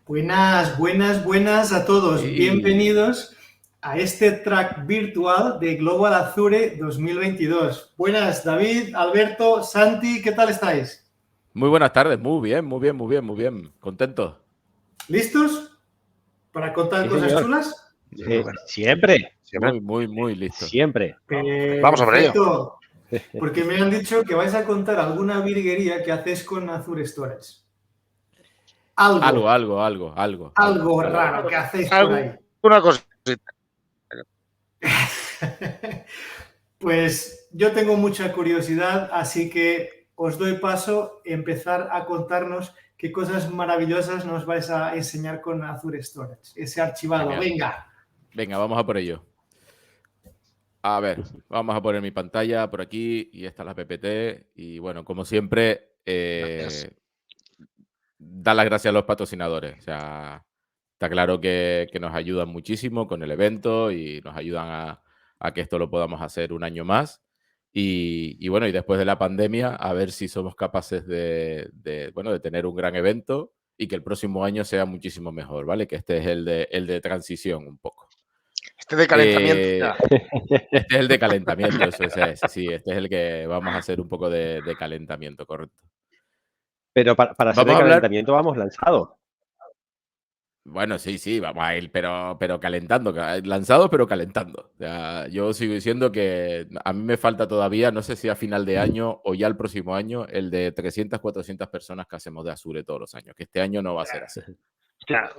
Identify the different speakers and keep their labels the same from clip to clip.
Speaker 1: Buenas, buenas, buenas a todos.
Speaker 2: Y
Speaker 1: Bienvenidos a este track virtual de Global Azure 2022. Buenas, David, Alberto, Santi, ¿qué tal estáis?
Speaker 2: muy buenas tardes, muy bien, muy bien, muy bien, muy bien. Contento.
Speaker 1: ¿Listos para contar
Speaker 3: Sí,
Speaker 1: cosas
Speaker 3: señor.
Speaker 1: chulas?
Speaker 3: Siempre,
Speaker 2: Muy, muy, muy listo.
Speaker 3: siempre.
Speaker 4: Vamos a por ello.
Speaker 1: Perfecto, porque me han dicho que vais a contar alguna virguería que hacéis con Azure Storage.
Speaker 2: Algo,
Speaker 1: Algo,
Speaker 2: algo, algo, algo,
Speaker 1: algo
Speaker 2: algo.
Speaker 1: raro que hacéis por ahí.
Speaker 4: Alguna cosa.
Speaker 1: Pues yo tengo mucha curiosidad, así que os doy paso a empezar a contarnos qué cosas maravillosas nos vais a enseñar con Azure Storage, ese archivado.
Speaker 2: Genial.
Speaker 1: Venga.
Speaker 2: Venga, vamos a por ello. A ver, vamos a poner mi pantalla por aquí y esta es la PPT. Y bueno, como siempre, dar las gracias a los patrocinadores. O sea, está claro que nos ayudan muchísimo con el evento y nos ayudan a que esto lo podamos hacer un año más. Y bueno, y después de la pandemia, a ver si somos capaces bueno, de tener un gran evento y que el próximo año sea muchísimo mejor, ¿vale? Que este es el de transición un poco.
Speaker 4: Este de calentamiento.
Speaker 2: Este es el de calentamiento, eso es, sí, este es el que vamos a hacer un poco de calentamiento, correcto.
Speaker 3: Pero para hacer
Speaker 2: Vamos
Speaker 3: el
Speaker 2: a hablar.
Speaker 3: calentamiento vamos lanzado.
Speaker 2: Bueno, sí, vamos a ir, pero calentando, lanzado, pero calentando. O sea, yo sigo diciendo que a mí me falta todavía, no sé si a final de año o ya el próximo año, el de 300, 400 personas que hacemos de Azure todos los años, que este año no va a ser así.
Speaker 4: Hostia,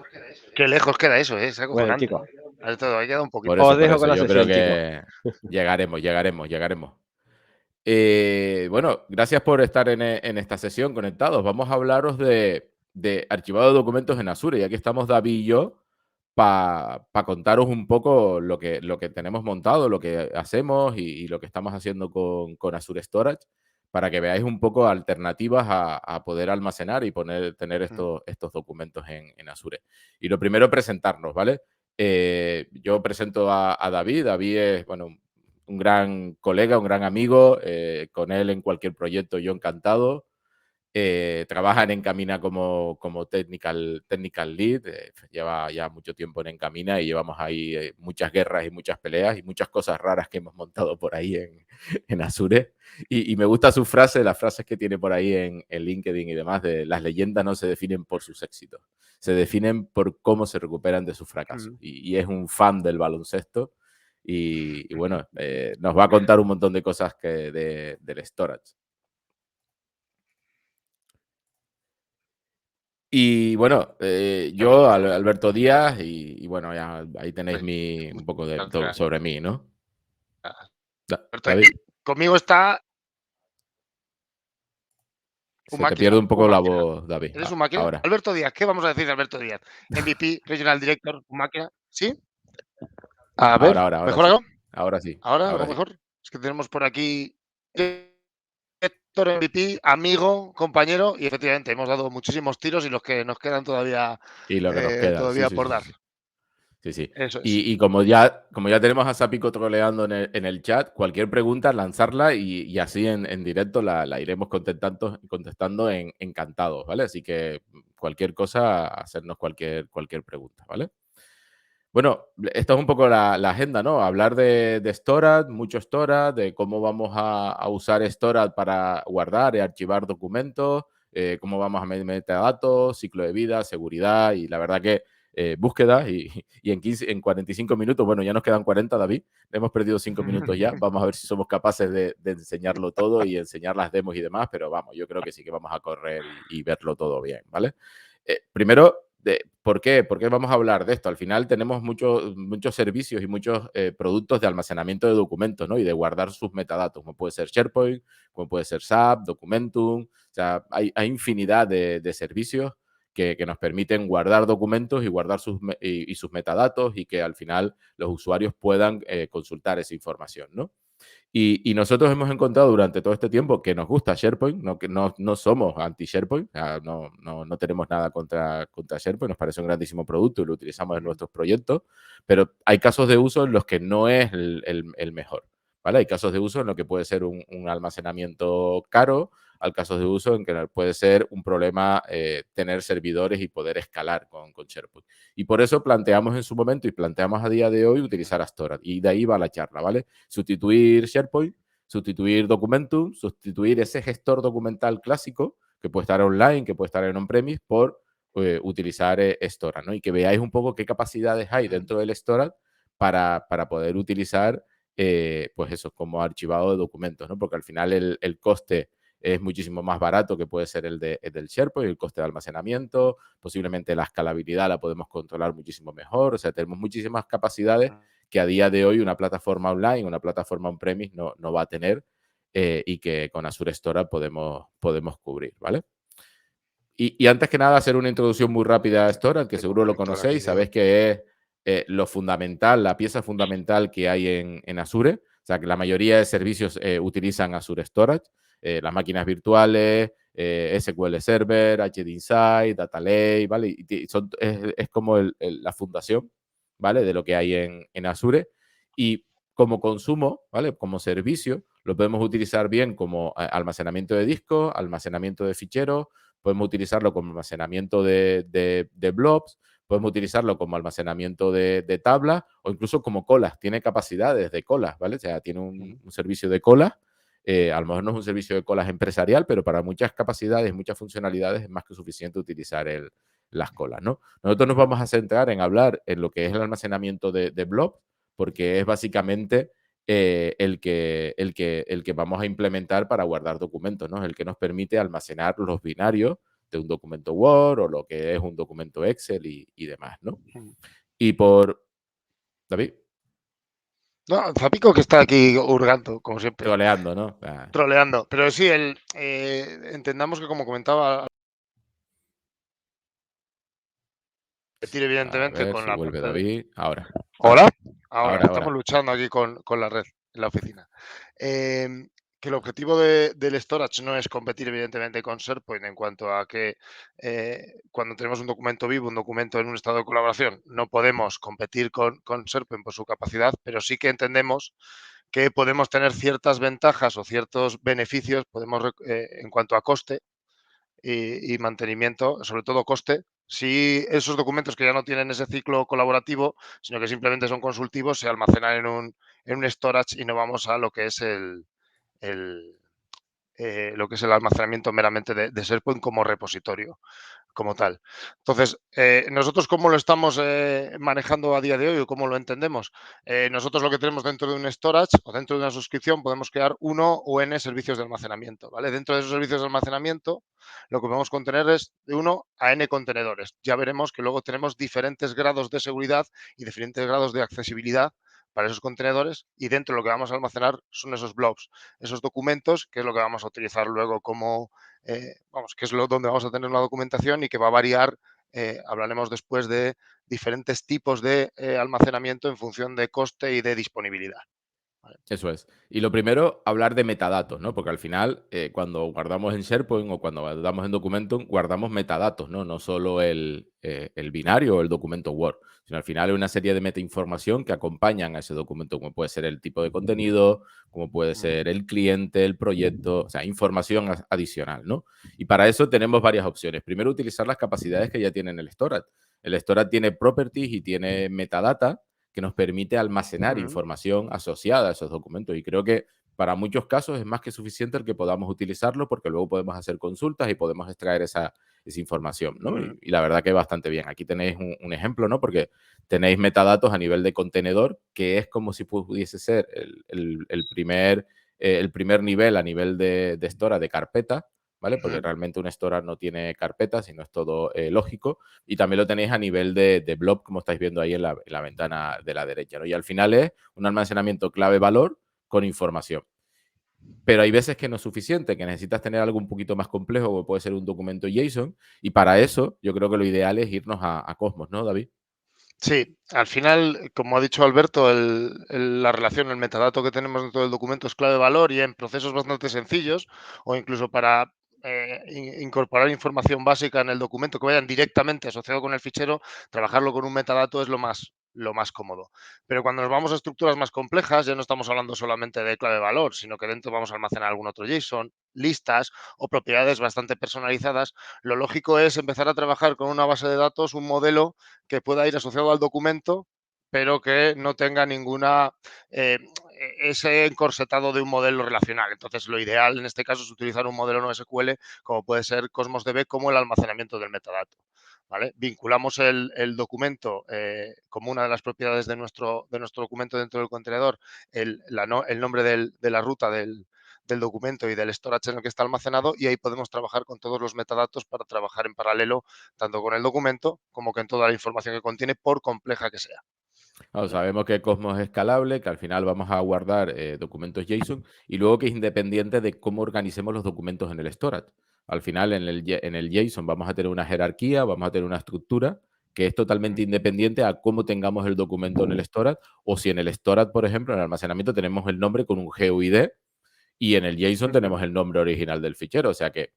Speaker 4: qué lejos queda eso, es
Speaker 3: Bueno,
Speaker 4: acojonante.
Speaker 3: chicos,
Speaker 4: Ahora todo, ha quedado un poquito.
Speaker 2: Por
Speaker 3: os dejo
Speaker 2: eso,
Speaker 3: con la
Speaker 2: yo creo
Speaker 3: sesión, chicos.
Speaker 2: que llegaremos. Bueno, gracias por estar en esta sesión conectados. Vamos a hablaros de archivado de documentos en Azure, y aquí estamos David y yo para contaros un poco lo que tenemos montado, lo que hacemos y lo que estamos haciendo con Azure Storage, para que veáis un poco alternativas a poder almacenar y tener estos documentos en Azure. Y lo primero, presentarnos, ¿vale? Yo presento a David. David es, bueno, un gran colega, un gran amigo. Con él en cualquier proyecto yo encantado. Trabaja en Encamina como technical lead. Lleva ya mucho tiempo en Encamina y llevamos ahí muchas guerras y muchas peleas y muchas cosas raras que hemos montado por ahí en Azure. Y me gusta su frase, las frases que tiene por ahí en LinkedIn y demás, de las leyendas no se definen por sus éxitos, se definen por cómo se recuperan de sus fracasos. Y es un fan del baloncesto. Y bueno, nos va a contar un montón de cosas del storage. Y bueno, yo, Alberto Díaz, y bueno, ya ahí tenéis un poco de todo sobre mí, ¿no? David,
Speaker 4: Conmigo está
Speaker 2: se
Speaker 4: un
Speaker 2: te
Speaker 4: máquina.
Speaker 2: pierde un poco la voz, David.
Speaker 4: ¿Eres un máquina?
Speaker 2: Ahora.
Speaker 4: Alberto Díaz, ¿qué vamos a decir de Alberto Díaz? MVP, Regional Director, un máquina. ¿Sí? A ver,
Speaker 2: Ahora
Speaker 4: ¿mejor
Speaker 2: sí.
Speaker 4: acá?
Speaker 2: Ahora sí.
Speaker 4: ¿Ahora
Speaker 2: Ahora
Speaker 4: algo
Speaker 2: sí.
Speaker 4: mejor? Es que tenemos por aquí Héctor MVP, amigo, compañero, y efectivamente hemos dado muchísimos tiros y los que nos quedan todavía,
Speaker 2: Y lo que nos queda. Sí,
Speaker 4: por dar.
Speaker 2: Sí.
Speaker 4: Eso es.
Speaker 2: Y como ya tenemos a Sapico troleando en el chat, cualquier pregunta, lanzarla y así en directo la iremos contestando encantados, ¿vale? Así que cualquier cosa, hacernos cualquier pregunta, ¿vale? Bueno, esto es un poco la agenda, ¿no? Hablar de storage, mucho storage, de cómo vamos a usar storage para guardar y archivar documentos, cómo vamos a meter metadatos, ciclo de vida, seguridad y la verdad que búsqueda y en 45 minutos, bueno, ya nos quedan 40, David, hemos perdido 5 minutos ya, vamos a ver si somos capaces de enseñarlo todo y enseñar las demos y demás, pero vamos, yo creo que sí que vamos a correr y verlo todo bien, ¿vale? Primero, ¿por qué? ¿Por qué vamos a hablar de esto? Al final tenemos muchos servicios y muchos productos de almacenamiento de documentos, ¿no? Y de guardar sus metadatos, como puede ser SharePoint, como puede ser SAP, Documentum. O sea, hay infinidad de servicios que nos permiten guardar documentos y guardar sus metadatos y que al final los usuarios puedan consultar esa información, ¿no? Y nosotros hemos encontrado durante todo este tiempo que nos gusta SharePoint, que no somos anti-SharePoint, no tenemos nada contra SharePoint, nos parece un grandísimo producto y lo utilizamos en nuestros proyectos, pero hay casos de uso en los que no es el mejor, ¿vale? Hay casos de uso en los que puede ser un almacenamiento caro, al caso de uso en que puede ser un problema tener servidores y poder escalar con SharePoint. Y por eso planteamos en su momento y planteamos a día de hoy utilizar Astora. Y de ahí va la charla, ¿vale? Sustituir SharePoint, sustituir Documentum, sustituir ese gestor documental clásico que puede estar online, que puede estar en on-premise, por utilizar Storage, ¿no? Y que veáis un poco qué capacidades hay dentro del Storage para poder utilizar, pues eso, como archivado de documentos, ¿no? Porque al final el coste es muchísimo más barato que puede ser el del SharePoint, el coste de almacenamiento, posiblemente la escalabilidad la podemos controlar muchísimo mejor, o sea, tenemos muchísimas capacidades que a día de hoy una plataforma online, una plataforma on-premise no va a tener, y que con Azure Storage podemos cubrir, ¿vale? Y antes que nada, hacer una introducción muy rápida a Storage, que seguro lo conocéis, sabéis que es lo fundamental, la pieza fundamental que hay en Azure. O sea, que la mayoría de servicios utilizan Azure Storage, las máquinas virtuales, SQL Server, HD Insight, Data Lake, ¿vale? Es como la fundación, ¿vale? De lo que hay en Azure. Y como consumo, ¿vale? Como servicio, lo podemos utilizar bien como almacenamiento de discos, almacenamiento de ficheros, podemos utilizarlo como almacenamiento de blobs, podemos utilizarlo como almacenamiento de tablas o incluso como colas. Tiene capacidades de colas, ¿vale? O sea, tiene un servicio de colas. A lo mejor no es un servicio de colas empresarial, pero para muchas capacidades, muchas funcionalidades es más que suficiente utilizar las colas, ¿no? Nosotros nos vamos a centrar en hablar en lo que es el almacenamiento de blobs, porque es básicamente el que vamos a implementar para guardar documentos, ¿no? El que nos permite almacenar los binarios de un documento Word o lo que es un documento Excel y demás, ¿no? Y por... David.
Speaker 4: No, Zapico que está aquí hurgando, como siempre.
Speaker 2: Troleando, ¿no?
Speaker 4: Troleando. Pero sí, entendamos que, como comentaba, evidentemente
Speaker 2: a ver
Speaker 4: con
Speaker 2: si
Speaker 4: la
Speaker 2: vuelve
Speaker 4: parte
Speaker 2: David. Ahora.
Speaker 4: ¿Hola? Ahora. Estamos
Speaker 2: Ahora.
Speaker 4: luchando aquí con la red en la oficina. Que el objetivo del storage no es competir, evidentemente, con SharePoint en cuanto a que cuando tenemos un documento vivo, un documento en un estado de colaboración, no podemos competir con SharePoint por su capacidad, pero sí que entendemos que podemos tener ciertas ventajas o ciertos beneficios, en cuanto a coste y mantenimiento, sobre todo coste, si esos documentos que ya no tienen ese ciclo colaborativo, sino que simplemente son consultivos, se almacenan en un storage y no vamos a lo que es lo que es el almacenamiento meramente de SharePoint como repositorio, como tal. Entonces, nosotros cómo lo estamos manejando a día de hoy o cómo lo entendemos. Nosotros lo que tenemos dentro de un storage o dentro de una suscripción podemos crear uno o n servicios de almacenamiento, ¿vale? Dentro de esos servicios de almacenamiento lo que podemos contener es de 1 a n contenedores. Ya veremos que luego tenemos diferentes grados de seguridad y diferentes grados de accesibilidad para esos contenedores y dentro lo que vamos a almacenar son esos blobs, esos documentos, que es lo que vamos a utilizar luego como, que es donde vamos a tener la documentación y que va a variar. Hablaremos después de diferentes tipos de almacenamiento en función de coste y de disponibilidad. ¿Vale?
Speaker 2: Eso es. Y lo primero, hablar de metadatos, ¿no? Porque al final, cuando guardamos en SharePoint o cuando guardamos en Documentum, guardamos metadatos, ¿no? No solo el binario o el documento Word, sino al final hay una serie de metainformación que acompañan a ese documento, como puede ser el tipo de contenido, como puede ser el cliente, el proyecto, o sea, información adicional, ¿no? Y para eso tenemos varias opciones. Primero, utilizar las capacidades que ya tiene el storage. El storage tiene properties y tiene metadata que nos permite almacenar información asociada a esos documentos. Y creo que para muchos casos es más que suficiente el que podamos utilizarlo porque luego podemos hacer consultas y podemos extraer esa información, ¿no? Y la verdad que bastante bien. Aquí tenéis un ejemplo, ¿no? Porque tenéis metadatos a nivel de contenedor, que es como si pudiese ser el primer nivel a nivel de storage de carpeta, ¿vale? Porque realmente un storage no tiene carpetas, sino es todo lógico. Y también lo tenéis a nivel de blob, como estáis viendo ahí en la ventana de la derecha, ¿no? Y al final es un almacenamiento clave-valor con información. Pero hay veces que no es suficiente, que necesitas tener algo un poquito más complejo, como puede ser un documento JSON, y para eso yo creo que lo ideal es irnos a Cosmos, ¿no, David?
Speaker 4: Sí, al final, como ha dicho Alberto, la relación, el metadato que tenemos dentro del documento es clave-valor y en procesos bastante sencillos o incluso para incorporar información básica en el documento que vayan directamente asociado con el fichero, trabajarlo con un metadato es lo más lo más cómodo. Pero cuando nos vamos a estructuras más complejas, ya no estamos hablando solamente de clave valor, sino que dentro vamos a almacenar algún otro JSON, listas o propiedades bastante personalizadas. Lo lógico es empezar a trabajar con una base de datos, un modelo que pueda ir asociado al documento, pero que no tenga ninguna ese encorsetado de un modelo relacional. Entonces, lo ideal en este caso es utilizar un modelo NoSQL como puede ser Cosmos DB como el almacenamiento del metadato. ¿Vale? Vinculamos el documento como una de las propiedades de nuestro documento dentro del contenedor, el nombre de la ruta del documento y del storage en el que está almacenado, y ahí podemos trabajar con todos los metadatos para trabajar en paralelo tanto con el documento como con toda la información que contiene, por compleja que sea.
Speaker 2: Claro, sabemos que Cosmos es escalable, que al final vamos a guardar documentos JSON y luego que es independiente de cómo organicemos los documentos en el storage. Al final en el JSON vamos a tener una jerarquía, vamos a tener una estructura que es totalmente independiente a cómo tengamos el documento en el storage, o si en el storage, por ejemplo, en el almacenamiento tenemos el nombre con un GUID y en el JSON tenemos el nombre original del fichero. O sea que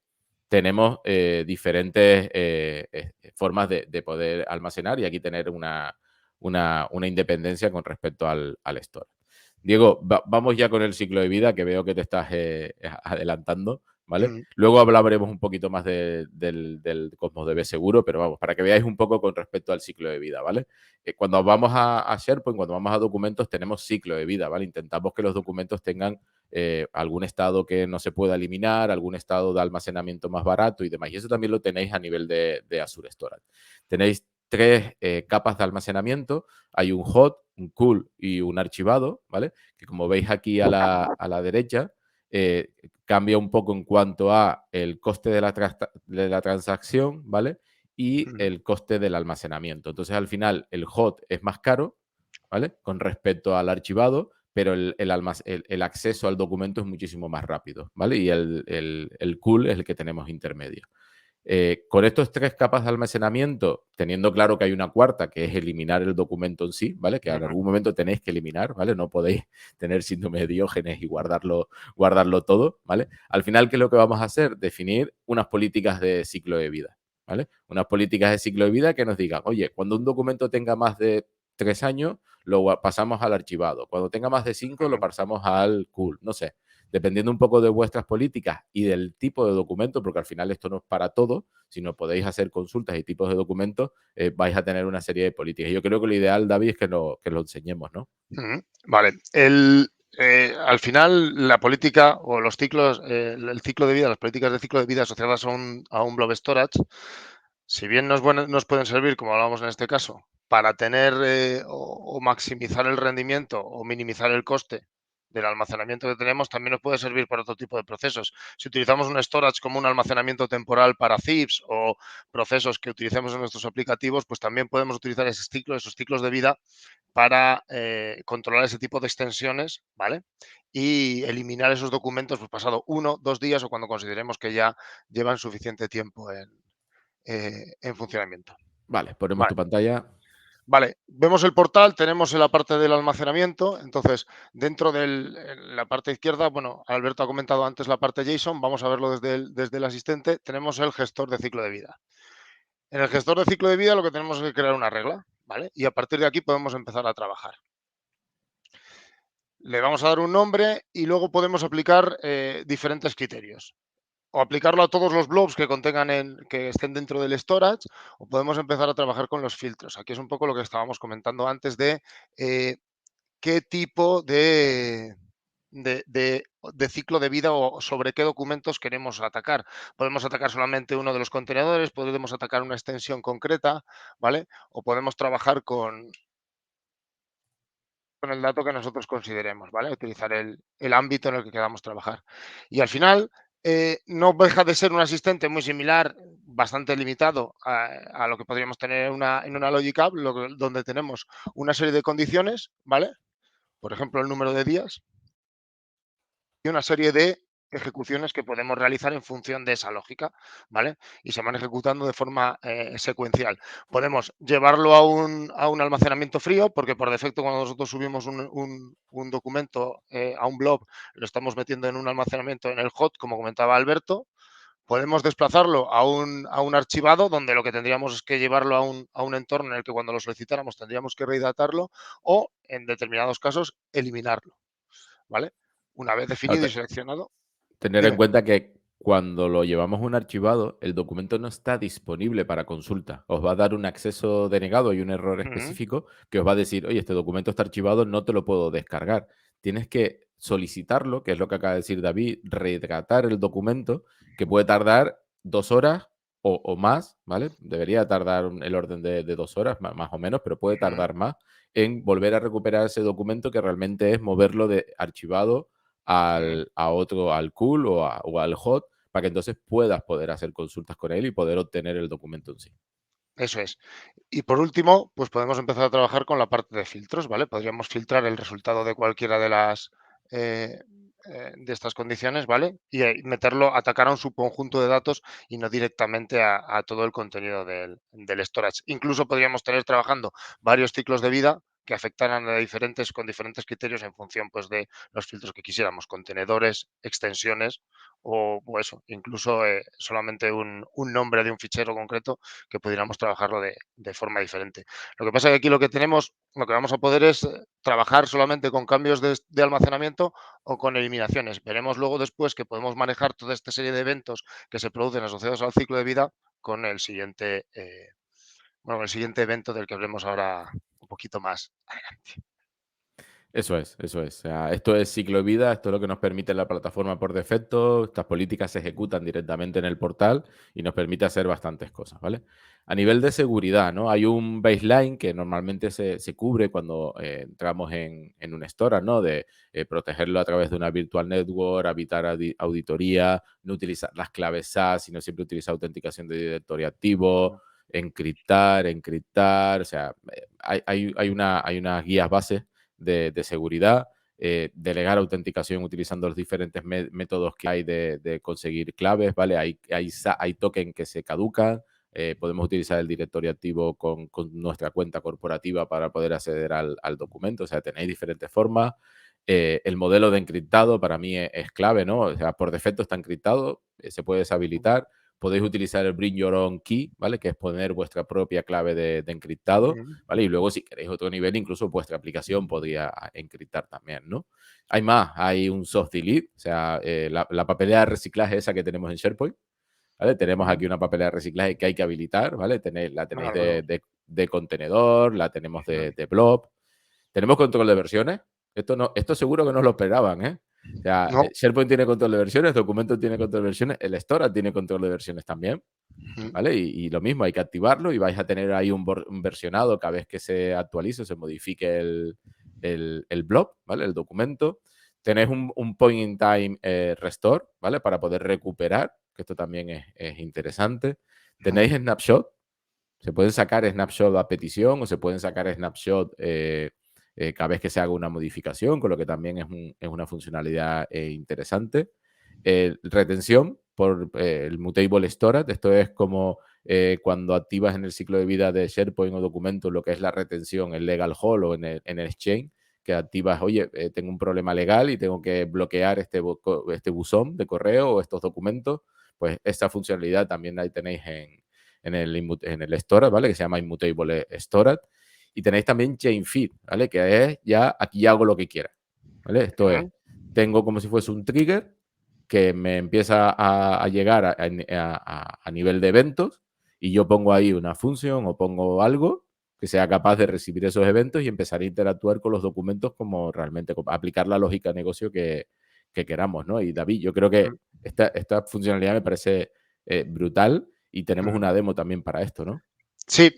Speaker 2: tenemos diferentes formas de poder almacenar y aquí tener una independencia con respecto al store. Diego, vamos ya con el ciclo de vida, que veo que te estás adelantando, ¿vale? Luego hablaremos un poquito más del Cosmos DB seguro, pero vamos, para que veáis un poco con respecto al ciclo de vida, ¿vale? Cuando vamos a SharePoint, cuando vamos a documentos, tenemos ciclo de vida, ¿vale? Intentamos que los documentos tengan algún estado que no se pueda eliminar, algún estado de almacenamiento más barato y demás. Y eso también lo tenéis a nivel de Azure Storage. Tenéis 3 capas de almacenamiento. Hay un hot, un cool y un archivado, ¿vale? Que como veis aquí a la derecha, cambia un poco en cuanto a el coste de la transacción, ¿vale? Y el coste del almacenamiento. Entonces, al final, el hot es más caro, ¿vale? Con respecto al archivado, pero el acceso al documento es muchísimo más rápido, ¿vale? Y el cool es el que tenemos intermedio. Con estos 3 capas de almacenamiento, teniendo claro que hay una cuarta, que es eliminar el documento en sí, ¿vale? Que en algún momento tenéis que eliminar, ¿vale? No podéis tener síndrome de Diógenes y guardarlo todo, ¿vale? Al final, ¿qué es lo que vamos a hacer? Definir unas políticas de ciclo de vida, ¿vale? Unas políticas de ciclo de vida que nos digan, oye, cuando un documento tenga más de 3 años, lo pasamos al archivado. Cuando tenga más de 5, lo pasamos al cool. No sé. Dependiendo un poco de vuestras políticas y del tipo de documento, porque al final esto no es para todo, sino podéis hacer consultas y tipos de documentos, vais a tener una serie de políticas. Yo creo que lo ideal, David, es que lo enseñemos, ¿no?
Speaker 4: Vale. Al final, la política o los ciclos, el ciclo de vida, las políticas de ciclo de vida asociadas a un blob storage, si bien nos pueden servir, como hablábamos en este caso, para tener o maximizar el rendimiento o minimizar el coste del almacenamiento que tenemos, también nos puede servir para otro tipo de procesos. Si utilizamos un storage como un almacenamiento temporal para zips o procesos que utilicemos en nuestros aplicativos, pues también podemos utilizar esos ciclos de vida para controlar ese tipo de extensiones, ¿vale? Y eliminar esos documentos pues, pasado 1, 2 días o cuando consideremos que ya llevan suficiente tiempo en funcionamiento.
Speaker 2: Vale, ponemos tu pantalla.
Speaker 4: Vale, vemos el portal, tenemos la parte del almacenamiento, entonces dentro de la parte izquierda, bueno, Alberto ha comentado antes la parte JSON, vamos a verlo desde el asistente, tenemos el gestor de ciclo de vida. En el gestor de ciclo de vida lo que tenemos es que crear una regla, ¿vale? Y a partir de aquí podemos empezar a trabajar. Le vamos a dar un nombre y luego podemos aplicar diferentes criterios. O aplicarlo a todos los blobs que que estén dentro del storage, o podemos empezar a trabajar con los filtros. Aquí es un poco lo que estábamos comentando antes de qué tipo de ciclo de vida o sobre qué documentos queremos atacar. Podemos atacar solamente uno de los contenedores, podemos atacar una extensión concreta, ¿vale? O podemos trabajar con el dato que nosotros consideremos, ¿vale? Utilizar el ámbito en el que queramos trabajar. Y al final, no deja de ser un asistente muy similar, bastante limitado a lo que podríamos tener en una Logic App, donde tenemos una serie de condiciones, ¿vale? Por ejemplo, el número de días y una serie de ejecuciones que podemos realizar en función de esa lógica, ¿vale? Y se van ejecutando de forma secuencial. Podemos llevarlo a un almacenamiento frío, porque por defecto cuando nosotros subimos un documento a un blob, lo estamos metiendo en un almacenamiento en el hot, como comentaba Alberto. podemos desplazarlo a un archivado donde lo que tendríamos es que llevarlo a un entorno en el que cuando lo solicitáramos tendríamos que rehidratarlo o, en determinados casos, eliminarlo, ¿vale? Una vez
Speaker 2: Claro,
Speaker 4: definido y seleccionado,
Speaker 2: tener en
Speaker 4: dime.
Speaker 2: cuenta que cuando lo llevamos a un archivado, el documento no está disponible para consulta. Os va a dar un acceso denegado y un error
Speaker 4: Ujú,
Speaker 2: específico que os va a decir, oye, este documento está archivado, no te lo puedo descargar. Tienes que solicitarlo, que es lo que acaba de decir David, rehidratar el documento, que puede tardar 2 horas o más, ¿vale? Debería tardar el orden de 2 horas, más o menos, pero puede
Speaker 4: ujú,
Speaker 2: tardar más en volver a recuperar ese documento que realmente es moverlo de archivado
Speaker 4: ujú.
Speaker 2: al cool o al hot, para que entonces puedas poder hacer consultas con él y poder obtener el documento en sí.
Speaker 4: Eso es. Y por último, pues podemos empezar a trabajar con la parte de filtros, ¿vale? Podríamos filtrar el resultado de cualquiera de las eh, de estas condiciones, ¿vale? Y meterlo, atacar a un subconjunto de datos y no directamente a todo el contenido del storage. Incluso podríamos tener trabajando varios ciclos de vida que afectaran con diferentes criterios en función pues, de los filtros que quisiéramos, contenedores, extensiones o eso, incluso solamente un nombre de un fichero concreto que pudiéramos trabajarlo de forma diferente. Lo que pasa es que aquí lo que vamos a poder es trabajar solamente con cambios de almacenamiento o con eliminaciones. Veremos luego después que podemos manejar toda esta serie de eventos que se producen asociados al ciclo de vida con el siguiente evento del que hablemos ahora un poquito más adelante.
Speaker 2: Eso es, eso es. O sea, esto es ciclo de vida, esto es lo que nos permite la plataforma por defecto. Estas políticas se ejecutan directamente en el portal y nos permite hacer bastantes cosas, ¿vale? A nivel de seguridad, ¿no? Hay un baseline que normalmente se cubre cuando entramos en un store, ¿no? De protegerlo a través de una virtual network, evitar auditoría, no utilizar las claves SAS, sino siempre utilizar autenticación de directorio activo, encriptar, o sea, hay unas guías bases de seguridad, delegar autenticación utilizando los diferentes métodos que hay de conseguir claves, ¿vale? Hay tokens que se caducan, podemos utilizar el directorio activo con nuestra cuenta corporativa para poder acceder al documento, o sea, tenéis diferentes formas. El modelo de encriptado para mí es clave, ¿no? O sea, por defecto está encriptado, se puede deshabilitar. Podéis utilizar el Bring Your Own Key, ¿vale? Que es poner vuestra propia clave de encriptado,
Speaker 4: Ujú.
Speaker 2: ¿vale? Y luego, si queréis otro nivel, incluso vuestra aplicación podría encriptar también, ¿no? Hay más, hay un soft delete, o sea, la papelera de reciclaje esa que tenemos en SharePoint, ¿vale? Tenemos
Speaker 4: Ujú.
Speaker 2: aquí una papelera de reciclaje que hay que habilitar, ¿vale? La tenéis
Speaker 4: Ah, bueno.
Speaker 2: de contenedor, la tenemos
Speaker 4: Ujú.
Speaker 2: de blob, tenemos control de versiones. Esto seguro que no lo esperaban, ¿eh? O sea,
Speaker 4: No.
Speaker 2: SharePoint tiene control de versiones, Documento tiene control de versiones, el Storage tiene control de versiones también.
Speaker 4: Ujú.
Speaker 2: ¿Vale? Y lo mismo, hay que activarlo y vais a tener ahí un versionado cada vez que se actualice o se modifique el blob, ¿vale? El documento. Tenéis un point in time restore, ¿vale? Para poder recuperar, que esto también es interesante. Tenéis snapshot, se pueden sacar snapshot a petición o se pueden sacar snapshot cada vez que se haga una modificación, con lo que también es una funcionalidad interesante. Retención por el Mutable Storage. Esto es como cuando activas en el ciclo de vida de SharePoint o documento lo que es la retención, el legal hold o en el Exchange, que activas, oye, tengo un problema legal y tengo que bloquear este buzón de correo o estos documentos. Pues esta funcionalidad también la tenéis en el storage, ¿vale? Que se llama Immutable Storage. Y tenéis también Chain Feed, ¿vale? Que es ya aquí hago lo que quiera, ¿vale? Esto es,
Speaker 4: Ujú.
Speaker 2: tengo como si fuese un trigger que me empieza a llegar a nivel de eventos y yo pongo ahí una función o pongo algo que sea capaz de recibir esos eventos y empezar a interactuar con los documentos como realmente, aplicar la lógica de negocio que queramos, ¿no? Y David, yo creo que esta funcionalidad me parece brutal y tenemos
Speaker 4: Ujú.
Speaker 2: una demo también para esto, ¿no?
Speaker 4: Sí,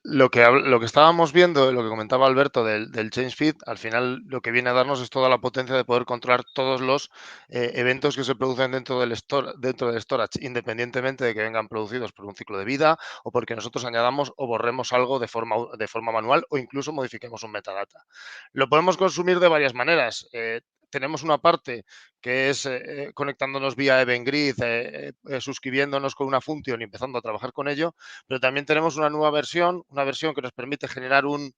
Speaker 4: lo que estábamos viendo, lo que comentaba Alberto del Change Feed, al final lo que viene a darnos es toda la potencia de poder controlar todos los eventos que se producen dentro del storage, independientemente de que vengan producidos por un ciclo de vida o porque nosotros añadamos o borremos algo de forma manual o incluso modifiquemos un metadata. Lo podemos consumir de varias maneras. Tenemos una parte que es conectándonos vía Eventgrid, suscribiéndonos con una función y empezando a trabajar con ello, pero también tenemos una versión que nos permite generar un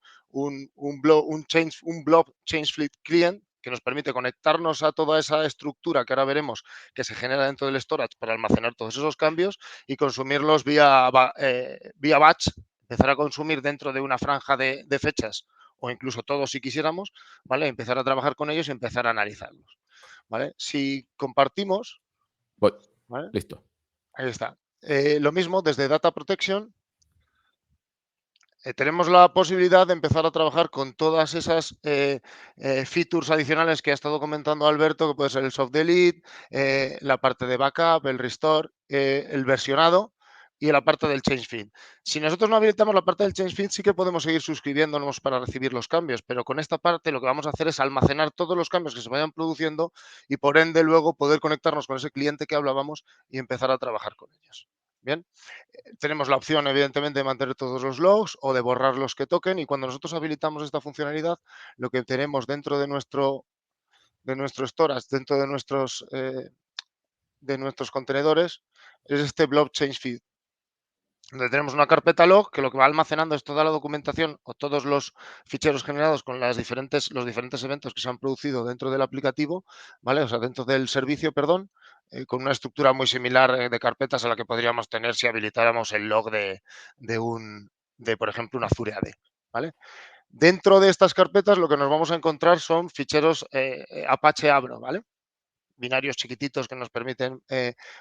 Speaker 4: blob change fleet client que nos permite conectarnos a toda esa estructura que ahora veremos que se genera dentro del storage para almacenar todos esos cambios y consumirlos vía batch, empezar a consumir dentro de una franja de fechas o incluso todos si quisiéramos, ¿vale? Empezar a trabajar con ellos y empezar a analizarlos, ¿vale? Si compartimos,
Speaker 2: Voy.
Speaker 4: ¿vale?
Speaker 2: Listo.
Speaker 4: Ahí está. Lo mismo desde Data Protection. Tenemos la posibilidad de empezar a trabajar con todas esas features adicionales que ha estado comentando Alberto, que puede ser el soft delete, la parte de backup, el restore, el versionado y la parte del change feed. Si nosotros no habilitamos la parte del change feed, sí que podemos seguir suscribiéndonos para recibir los cambios, pero con esta parte lo que vamos a hacer es almacenar todos los cambios que se vayan produciendo y por ende luego poder conectarnos con ese cliente que hablábamos y empezar a trabajar con ellos. Bien. Tenemos la opción, evidentemente, de mantener todos los logs o de borrar los que toquen y cuando nosotros habilitamos esta funcionalidad, lo que tenemos dentro de nuestro storage, dentro de nuestros contenedores, es este blob change feed, donde tenemos una carpeta log que lo que va almacenando es toda la documentación o todos los ficheros generados con los diferentes eventos que se han producido dentro del aplicativo, ¿vale? O sea, dentro del servicio, perdón, con una estructura muy similar de carpetas a la que podríamos tener si habilitáramos el log por ejemplo, un Azure AD, ¿vale? Dentro de estas carpetas lo que nos vamos a encontrar son ficheros Apache Avro, ¿vale? Binarios chiquititos que nos permiten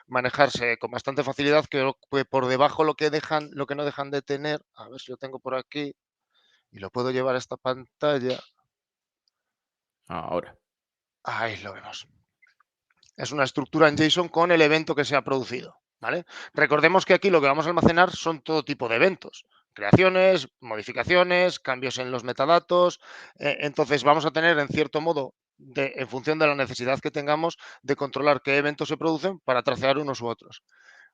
Speaker 4: manejarse con bastante facilidad, que por debajo lo que no dejan de tener, a ver si lo tengo por aquí y lo puedo llevar a esta pantalla.
Speaker 2: Ahora.
Speaker 4: Ahí lo vemos. Es una estructura en JSON con el evento que se ha producido, ¿vale? Recordemos que aquí lo que vamos a almacenar son todo tipo de eventos. Creaciones, modificaciones, cambios en los metadatos. Entonces vamos a tener, en cierto modo, en función de la necesidad que tengamos, de controlar qué eventos se producen para tracear unos u otros.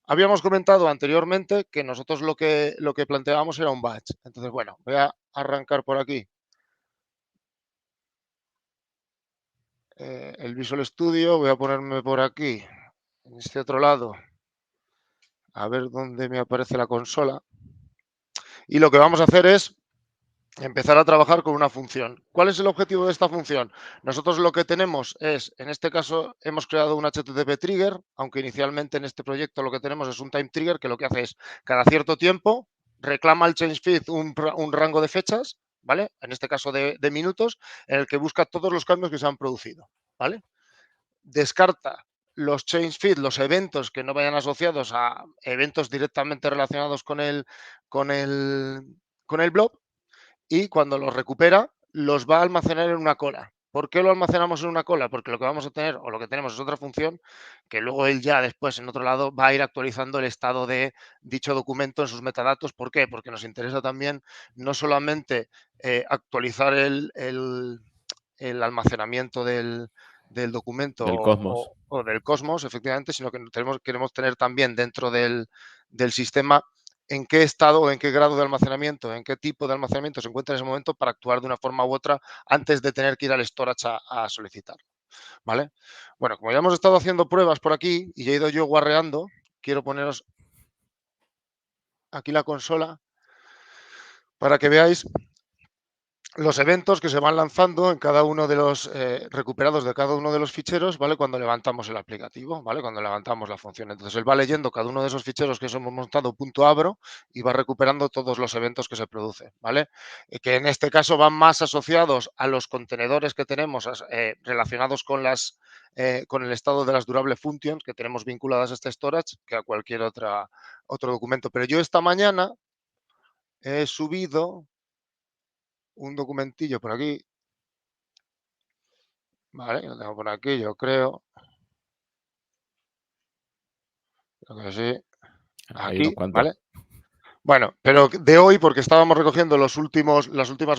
Speaker 4: Habíamos comentado anteriormente que nosotros lo que planteábamos era un batch. Entonces, bueno, voy a arrancar por aquí el Visual Studio. Voy a ponerme por aquí, en este otro lado, a ver dónde me aparece la consola. Y lo que vamos a hacer es empezar a trabajar con una función. ¿Cuál es el objetivo de esta función? Nosotros lo que tenemos es, en este caso, hemos creado un HTTP trigger, aunque inicialmente en este proyecto lo que tenemos es un time trigger que lo que hace es, cada cierto tiempo, reclama al change feed un rango de fechas, ¿vale? En este caso de minutos, en el que busca todos los cambios que se han producido, ¿vale? Descarta los change feed, los eventos que no vayan asociados a eventos directamente relacionados con el blob, y cuando los recupera los va a almacenar en una cola. ¿Por qué lo almacenamos en una cola? Porque lo que vamos a tener o lo que tenemos es otra función que luego él ya después en otro lado va a ir actualizando el estado de dicho documento en sus metadatos. ¿Por qué? Porque nos interesa también no solamente actualizar el almacenamiento del documento
Speaker 2: Del Cosmos.
Speaker 4: o del Cosmos, efectivamente, sino que queremos tener también dentro del sistema en qué estado o en qué grado de almacenamiento, en qué tipo de almacenamiento se encuentra en ese momento para actuar de una forma u otra antes de tener que ir al storage a solicitar. ¿Vale? Bueno, como ya hemos estado haciendo pruebas por aquí y ya he ido yo guarreando, quiero poneros aquí la consola para que veáis los eventos que se van lanzando en cada uno de los recuperados de cada uno de los ficheros, ¿vale? Cuando levantamos el aplicativo, ¿vale? Cuando levantamos la función. Entonces, él va leyendo cada uno de esos ficheros que hemos montado .avro y va recuperando todos los eventos que se producen, ¿vale? Que en este caso van más asociados a los contenedores que tenemos relacionados con con el estado de las durable functions que tenemos vinculadas a este storage que a cualquier otro documento. Pero yo esta mañana he subido un documentillo por aquí, vale, lo tengo por aquí, yo creo que sí,
Speaker 2: Hay unos
Speaker 4: aquí,
Speaker 2: cuantos.
Speaker 4: ¿vale? Bueno, pero de hoy, porque estábamos recogiendo las últimas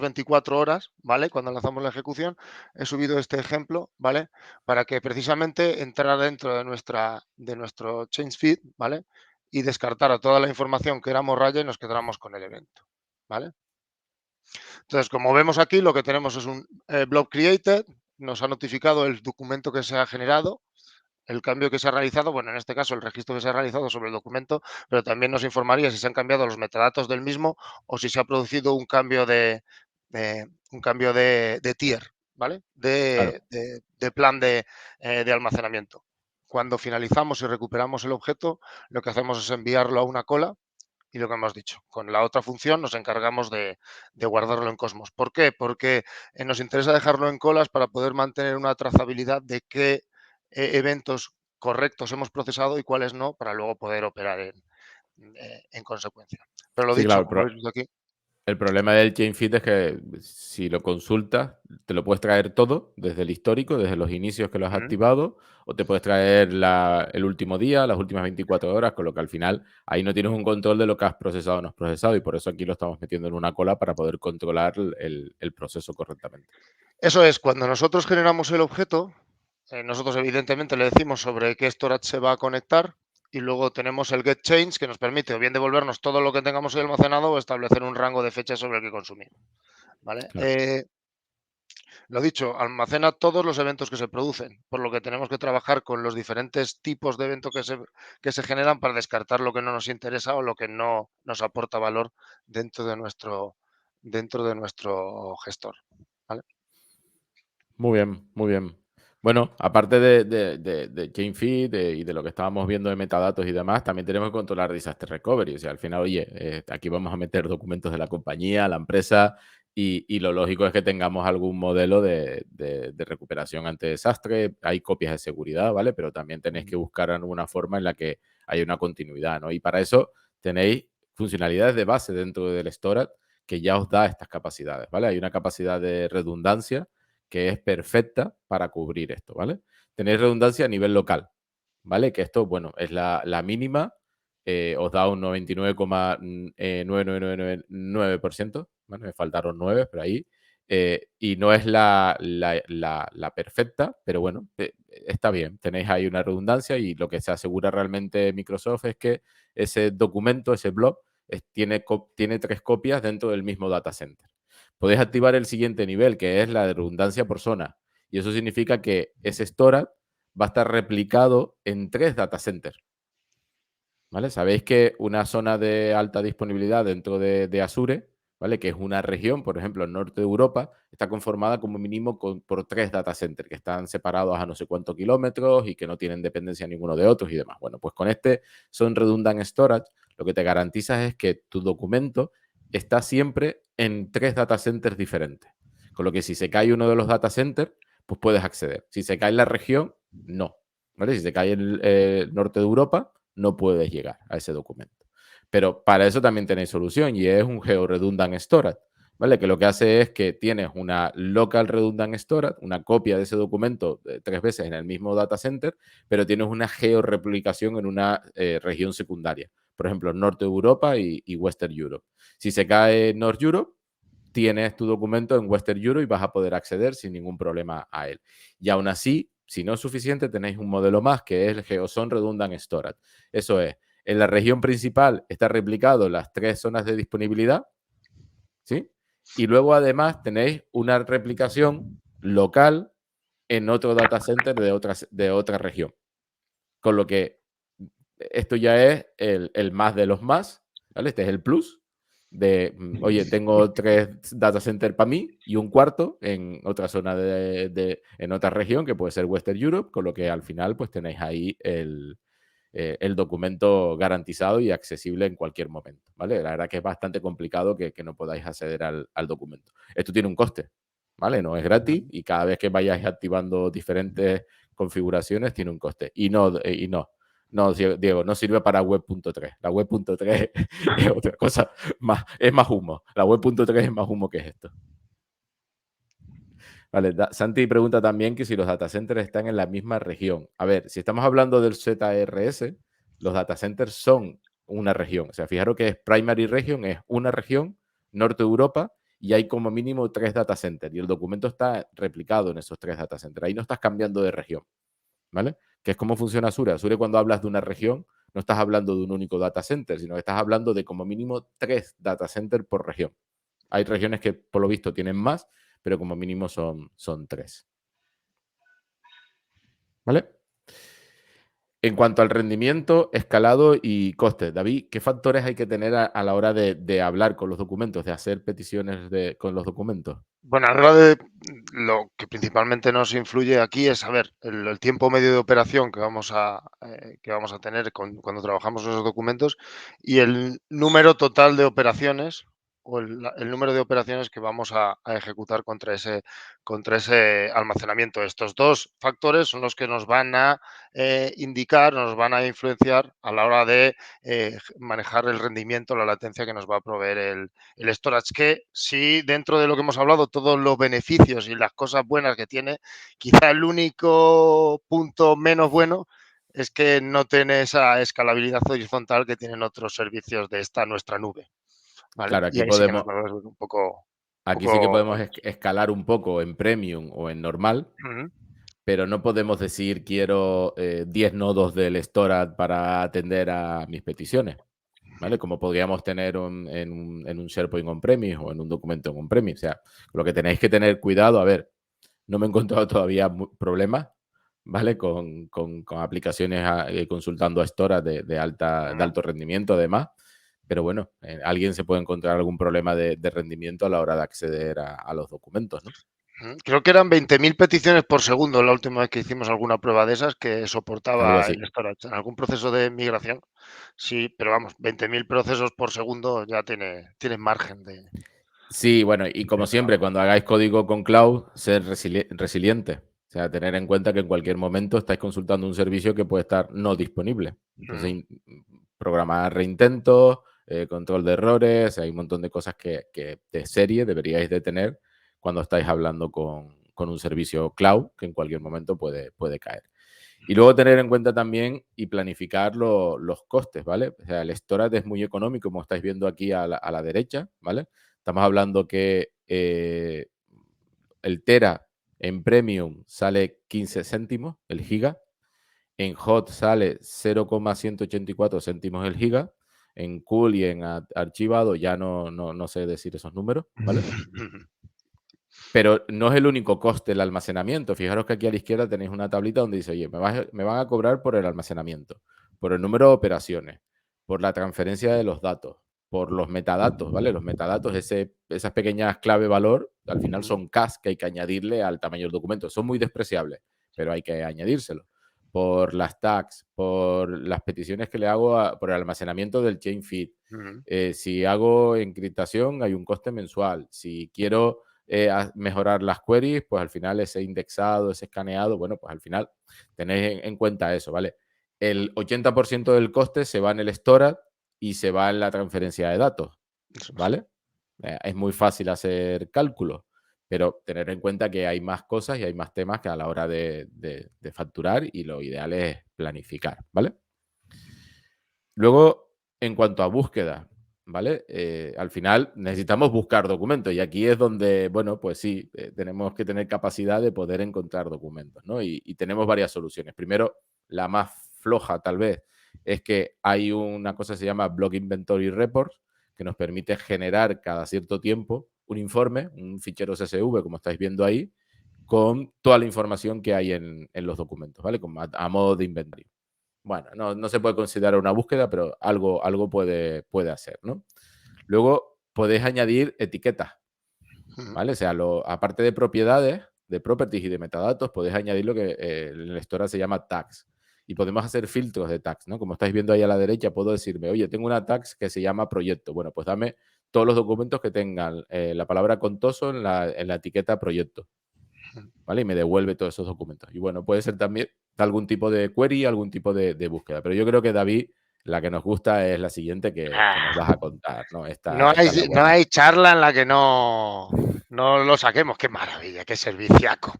Speaker 4: 24 horas, ¿vale? Cuando lanzamos la ejecución, he subido este ejemplo, ¿vale? Para que precisamente entrara dentro de nuestro change feed, ¿vale? Y descartara toda la información que éramos raya y nos quedáramos con el evento, ¿vale? Entonces, como vemos aquí, lo que tenemos es un blob created, nos ha notificado el documento que se ha generado, el cambio que se ha realizado, bueno, en este caso el registro que se ha realizado sobre el documento, pero también nos informaría si se han cambiado los metadatos del mismo o si se ha producido un cambio de tier, ¿vale?
Speaker 2: Claro.
Speaker 4: De plan de almacenamiento. Cuando finalizamos y recuperamos el objeto, lo que hacemos es enviarlo a una cola y lo que hemos dicho, con la otra función nos encargamos de guardarlo en Cosmos. ¿Por qué? Porque nos interesa dejarlo en colas para poder mantener una trazabilidad de qué eventos correctos hemos procesado y cuáles no, para luego poder operar en consecuencia. Pero lo
Speaker 2: Sí,
Speaker 4: dicho,
Speaker 2: claro.
Speaker 4: como habéis visto aquí,
Speaker 2: El problema del chain feed es que si lo consultas, te lo puedes traer todo, desde el histórico, desde los inicios que lo has
Speaker 4: ujú,
Speaker 2: activado, o te puedes traer el último día, las últimas 24 horas, con lo que al final ahí no tienes un control de lo que has procesado o no has procesado, y por eso aquí lo estamos metiendo en una cola para poder controlar el proceso correctamente.
Speaker 4: eso es, cuando nosotros generamos el objeto, nosotros evidentemente le decimos sobre qué storage se va a conectar y luego tenemos el get change que nos permite o bien devolvernos todo lo que tengamos ahí almacenado o establecer un rango de fechas sobre el que consumir. ¿Vale?
Speaker 2: Claro.
Speaker 4: Lo dicho, almacena todos los eventos que se producen, por lo que tenemos que trabajar con los diferentes tipos de eventos que se generan para descartar lo que no nos interesa o lo que no nos aporta valor dentro dentro de nuestro gestor. ¿Vale?
Speaker 2: Muy bien, muy bien. Bueno, aparte de chain feed y de lo que estábamos viendo de metadatos y demás, también tenemos que controlar disaster recovery. O sea, al final, oye, aquí vamos a meter documentos de la compañía, la empresa, y lo lógico es que tengamos algún modelo de recuperación ante desastre. Hay copias de seguridad, ¿vale? Pero también tenéis que buscar alguna forma en la que haya una continuidad, ¿no? Y para eso tenéis funcionalidades de base dentro del storage que ya os da estas capacidades, ¿vale? Hay una capacidad de redundancia que es perfecta para cubrir esto, ¿vale? Tenéis redundancia a nivel local, ¿vale? Que esto, bueno, es la mínima, os da un 99,99999%, ¿vale? Me faltaron 9, pero ahí. Y no es la perfecta, pero bueno, está bien. Tenéis ahí una redundancia y lo que se asegura realmente Microsoft es que ese documento, ese blob, tiene 3 copias dentro del mismo data center. Podéis activar el siguiente nivel, que es la de redundancia por zona. Y eso significa que ese storage va a estar replicado en 3 data centers. ¿Vale? Sabéis que una zona de alta disponibilidad dentro de Azure, ¿vale? Que es una región, por ejemplo, el norte de Europa, está conformada como mínimo por 3 data centers que están separados a no sé cuántos kilómetros y que no tienen dependencia ninguno de otros y demás. Bueno, pues con este son redundant storage, lo que te garantiza es que tu documento está siempre en 3 data centers diferentes. Con lo que si se cae uno de los data centers, pues puedes acceder. Si se cae la región, no. ¿Vale? Si se cae el norte de Europa, no puedes llegar a ese documento. Pero para eso también tenéis solución y es un Geo-Redundant Storage, ¿vale? Que lo que hace es que tienes una Local Redundant Storage, una copia de ese documento 3 veces en el mismo data center, pero tienes una georreplicación en una región secundaria. Por ejemplo, Norte de Europa y Western Europe. Si se cae North Europe, tienes tu documento en Western Europe y vas a poder acceder sin ningún problema a él. Y aún así, si no es suficiente, tenéis un modelo más que es el GeoZone Redundant Storage. Eso es, en la región principal está replicado las 3 zonas de disponibilidad, ¿sí? Y luego además tenéis una replicación local en otro data center de otra región. Con lo que esto ya es el más de los más, ¿vale? Este es el plus de, oye, tengo 3 data centers para mí y un cuarto en otra zona en otra región, que puede ser Western Europe, con lo que al final pues tenéis ahí el documento garantizado y accesible en cualquier momento, ¿vale? La verdad que es bastante complicado que no podáis acceder al documento. Esto tiene un coste, ¿vale? No es gratis y cada vez que vayáis activando diferentes configuraciones tiene un coste. No, Diego, no sirve para web.3. La web.3 es otra cosa, es más humo. La web.3 es más humo que esto. Vale, Santi pregunta también que si los data centers están en la misma región. A ver, si estamos hablando del ZRS, los data centers son una región. O sea, fijaros que es Primary Region, es una región, Norte de Europa, y hay como mínimo 3 data centers. Y el documento está replicado en esos 3 data centers. Ahí no estás cambiando de región, ¿vale? Que es cómo funciona Azure. Azure, cuando hablas de una región, no estás hablando de un único data center, sino que estás hablando de como mínimo 3 data centers por región. Hay regiones que, por lo visto, tienen más, pero como mínimo son 3. ¿Vale? En cuanto al rendimiento, escalado y costes, David, ¿qué factores hay que tener a la hora de hablar con los documentos, de hacer peticiones con los documentos?
Speaker 4: Bueno, a la hora de lo que principalmente nos influye aquí es, a ver, el tiempo medio de operación que vamos a tener cuando trabajamos esos documentos y el número total de operaciones o el número de operaciones que vamos a ejecutar contra ese almacenamiento. Estos dos factores son los que nos van a indicar, nos van a influenciar a la hora de manejar el rendimiento, la latencia que nos va a proveer el storage, que sí, dentro de lo que hemos hablado, todos los beneficios y las cosas buenas que tiene, quizá el único punto menos bueno es que no tiene esa escalabilidad horizontal que tienen otros servicios de esta nuestra nube, ¿vale?
Speaker 2: Claro,
Speaker 4: Y
Speaker 2: aquí
Speaker 4: ahí sí que nos
Speaker 2: podemos,
Speaker 4: va a ver un poco,
Speaker 2: aquí sí que podemos escalar un poco en premium o en normal,
Speaker 4: Ujú,
Speaker 2: pero no podemos decir quiero 10 nodos del storage para atender a mis peticiones, ¿vale? Como podríamos tener en un SharePoint on-premise o en un documento en on-premise. O sea, lo que tenéis que tener cuidado, a ver, no me he encontrado todavía problemas, ¿vale? Con aplicaciones consultando a storage de
Speaker 4: ujú.
Speaker 2: alto rendimiento, además. Pero bueno, alguien se puede encontrar algún problema de rendimiento a la hora de acceder a los documentos, ¿no?
Speaker 4: Creo que eran 20.000 peticiones por segundo la última vez que hicimos alguna prueba de esas que
Speaker 2: Algo
Speaker 4: soportaba
Speaker 2: así.
Speaker 4: el storage. En algún proceso de migración, sí, pero vamos, 20.000 procesos por segundo ya tiene margen
Speaker 2: Sí, bueno, y como
Speaker 4: de
Speaker 2: siempre,
Speaker 4: trabajo.
Speaker 2: cuando hagáis código con cloud, ser resiliente. O sea, tener en cuenta que en cualquier momento estáis consultando un servicio que puede estar no disponible. Entonces,
Speaker 4: Ujú,
Speaker 2: programar reintentos, control de errores, hay un montón de cosas que de serie deberíais de tener cuando estáis hablando con un servicio cloud que en cualquier momento puede caer. Y luego tener en cuenta también y planificar los costes, ¿vale? O sea, el storage es muy económico, como estáis viendo aquí a la derecha, ¿vale? Estamos hablando que el Tera en Premium sale 15 céntimos el giga, en Hot sale 0,184 céntimos el giga, en Cool y en archivado ya no sé decir esos números, ¿vale? Pero no es el único coste el almacenamiento. Fijaros que aquí a la izquierda tenéis una tablita donde dice, oye, me van a cobrar por el almacenamiento, por el número de operaciones, por la transferencia de los datos, por los metadatos, ¿vale? Los metadatos, esas pequeñas clave valor, al final son CAS que hay que añadirle al tamaño del documento. Son muy despreciables, pero hay que añadírselo. Por las tags, por las peticiones que le hago, por el almacenamiento del chain feed.
Speaker 4: Ujú.
Speaker 2: Si hago encriptación, hay un coste mensual. Si quiero a mejorar las queries, pues al final ese indexado, ese escaneado, bueno, pues al final tenéis en cuenta eso, ¿vale? El 80% del coste se va en el storage y se va en la transferencia de datos,
Speaker 4: Eso es.
Speaker 2: ¿vale? Es muy fácil hacer cálculos, pero tener en cuenta que hay más cosas y hay más temas que a la hora de facturar y lo ideal es planificar, ¿vale? Luego, en cuanto a búsqueda, ¿vale? Al final necesitamos buscar documentos y aquí es donde, bueno, pues sí, tenemos que tener capacidad de poder encontrar documentos, ¿no? Y tenemos varias soluciones. Primero, la más floja tal vez es que hay una cosa que se llama Block Inventory Reports que nos permite generar cada cierto tiempo un informe, un fichero CSV, como estáis viendo ahí, con toda la información que hay en los documentos, ¿vale? Como a modo de inventario. Bueno, no se puede considerar una búsqueda, pero algo puede hacer, ¿no? Luego podéis añadir etiquetas,
Speaker 4: Ujú.
Speaker 2: ¿vale? O sea, aparte de propiedades, de properties y de metadatos, podéis añadir lo que en el storage se llama tags. Y podemos hacer filtros de tags, ¿no? Como estáis viendo ahí a la derecha, puedo decirme, oye, tengo una tags que se llama proyecto. Bueno, pues dame todos los documentos que tengan la palabra contoso en la etiqueta proyecto, ¿vale? Y me devuelve todos esos documentos. Y bueno, puede ser también algún tipo de query, algún tipo de búsqueda. Pero yo creo que, David, la que nos gusta es la siguiente que nos
Speaker 4: Ah,
Speaker 2: vas a contar, ¿no?
Speaker 4: no
Speaker 2: Esta es la
Speaker 4: no
Speaker 2: buena.
Speaker 4: hay charla en la que no lo saquemos. Qué maravilla, qué serviciaco.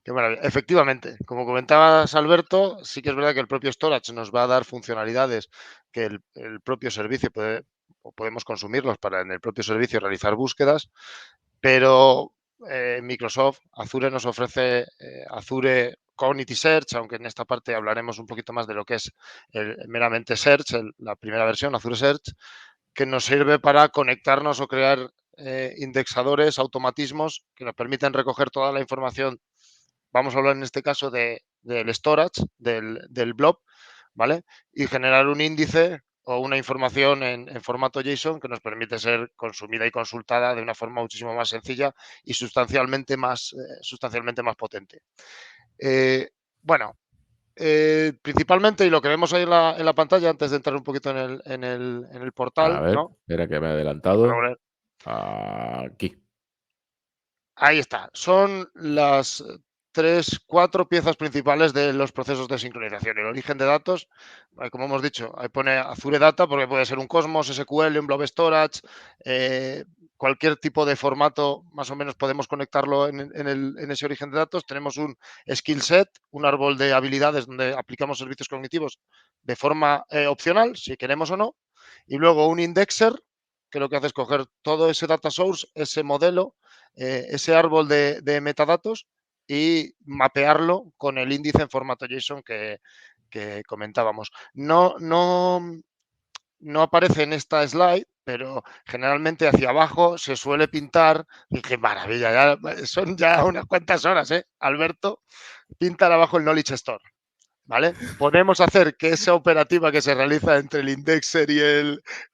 Speaker 4: Qué maravilla. Efectivamente, como comentabas, Alberto, sí que es verdad que el propio storage nos va a dar funcionalidades que el propio servicio o podemos consumirlos para en el propio servicio realizar búsquedas, pero Microsoft, Azure nos ofrece Azure Cognitive Search, aunque en esta parte hablaremos un poquito más de lo que es meramente Search, la primera versión, Azure Search, que nos sirve para conectarnos o crear indexadores, automatismos que nos permiten recoger toda la información. Vamos a hablar en este caso del storage, del blob, ¿vale? Y generar un índice o una información en formato JSON que nos permite ser consumida y consultada de una forma muchísimo más sencilla y sustancialmente más potente. Bueno, principalmente, y lo que vemos ahí en la pantalla, antes de entrar un poquito en el
Speaker 2: A
Speaker 4: portal,
Speaker 2: ver,
Speaker 4: ¿no?
Speaker 2: espera que me he
Speaker 4: Para
Speaker 2: adelantado.
Speaker 4: poner-
Speaker 2: Aquí.
Speaker 4: Ahí está. Son las 4 piezas principales de los procesos de sincronización. El origen de datos, como hemos dicho, ahí pone Azure Data porque puede ser un Cosmos, SQL, un Blob Storage, cualquier tipo de formato, más o menos podemos conectarlo en ese origen de datos. Tenemos un skill set, un árbol de habilidades donde aplicamos servicios cognitivos de forma opcional, si queremos o no. Y luego un indexer, que lo que hace es coger todo ese data source, ese modelo, ese árbol de metadatos y mapearlo con el índice en formato JSON que comentábamos. No aparece en esta slide, pero generalmente hacia abajo se suele pintar, y qué maravilla, ya, son ya unas cuantas horas, Alberto, pinta abajo el Knowledge Store. ¿Vale? Podemos hacer que esa operativa que se realiza entre el indexer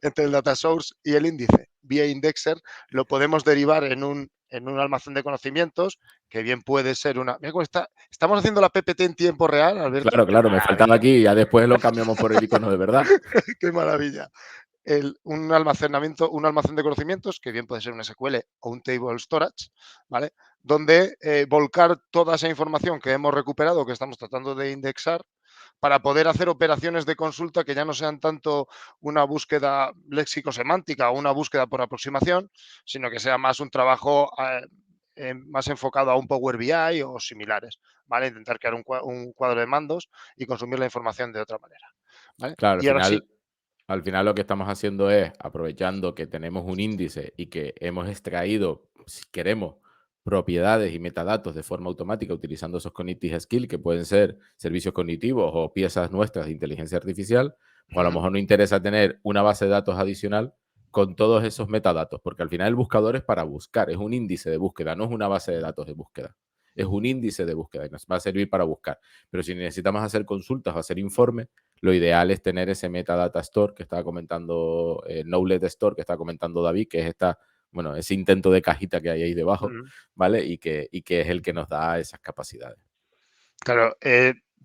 Speaker 4: entre el data source y el índice vía indexer, lo podemos derivar en un almacén de conocimientos, que bien puede ser una... Mira cómo estamos haciendo la PPT en tiempo real, Alberto.
Speaker 2: Claro, claro, me faltaba aquí y ya después lo cambiamos por el icono de verdad.
Speaker 4: Qué maravilla. Un almacén de conocimientos, que bien puede ser un SQL o un table storage, ¿vale? Donde volcar toda esa información que hemos recuperado, que estamos tratando de indexar, para poder hacer operaciones de consulta que ya no sean tanto una búsqueda léxico-semántica o una búsqueda por aproximación, sino que sea más un trabajo más enfocado a un Power BI o similares, ¿vale? Intentar crear un cuadro de mandos y consumir la información de otra manera, ¿vale?
Speaker 2: Claro,
Speaker 4: Y ahora sí,
Speaker 2: al final lo que estamos haciendo es, aprovechando que tenemos un índice y que hemos extraído, si queremos, propiedades y metadatos de forma automática utilizando esos cognitive skills que pueden ser servicios cognitivos o piezas nuestras de inteligencia artificial, pues a lo mejor nos interesa tener una base de datos adicional con todos esos metadatos, porque al final el buscador es para buscar, es un índice de búsqueda, no es una base de datos de búsqueda. Es un índice de búsqueda y nos va a servir para buscar. Pero si necesitamos hacer consultas o hacer informes, lo ideal es tener ese metadata store que estaba comentando, Knowledge Store que estaba comentando David, que es ese intento de cajita que hay ahí debajo, ¿vale? Y que es el que nos da esas capacidades.
Speaker 4: claro,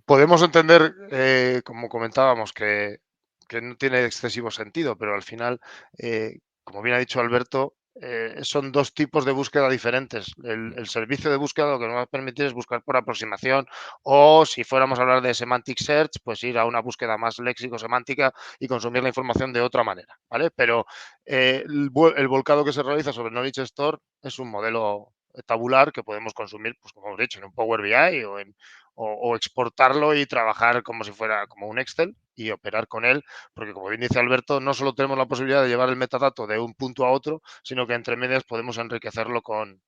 Speaker 4: podemos entender, como comentábamos, que no tiene excesivo sentido, pero al final, como bien ha dicho Alberto, son 2 tipos de búsqueda diferentes. El servicio de búsqueda lo que nos va a permitir es buscar por aproximación o, si fuéramos a hablar de semantic search, pues ir a una búsqueda más léxico-semántica y consumir la información de otra manera, ¿vale? Pero el volcado que se realiza sobre Knowledge Store es un modelo tabular que podemos consumir, pues como hemos dicho, en un Power BI o exportarlo y trabajar como si fuera como un Excel y operar con él, porque como bien dice Alberto, no solo tenemos la posibilidad de llevar el metadato de un punto a otro, sino que entre medias podemos enriquecerlo con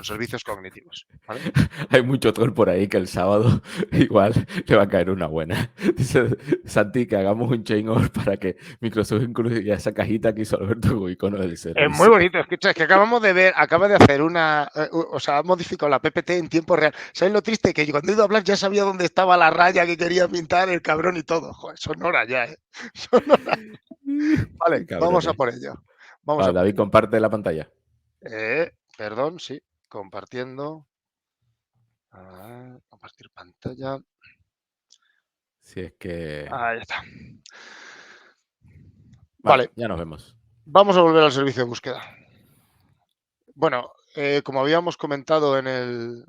Speaker 4: servicios cognitivos, ¿vale?
Speaker 2: Hay mucho troll por ahí que el sábado igual le va a caer una buena. Dice Santi que hagamos un chain over para que Microsoft incluya esa cajita que hizo Alberto con icono del servicio.
Speaker 4: Es muy bonito, escucha, es que acaba de hacer o sea, ha modificado la PPT en tiempo real. ¿Sabes lo triste? Que cuando he ido a hablar ya sabía dónde estaba la raya que quería pintar el cabrón y todo. Joder, sonora ya, ¿eh? Sonora. Vale, vamos a por ello. Vamos a por
Speaker 2: David,
Speaker 4: ello.
Speaker 2: comparte la pantalla.
Speaker 4: Perdón, sí, compartiendo. Compartir pantalla.
Speaker 2: Si es que...
Speaker 4: Ahí está.
Speaker 2: Vale,
Speaker 4: Vale,
Speaker 2: ya nos vemos.
Speaker 4: vamos a volver al servicio de búsqueda. Bueno, como habíamos comentado en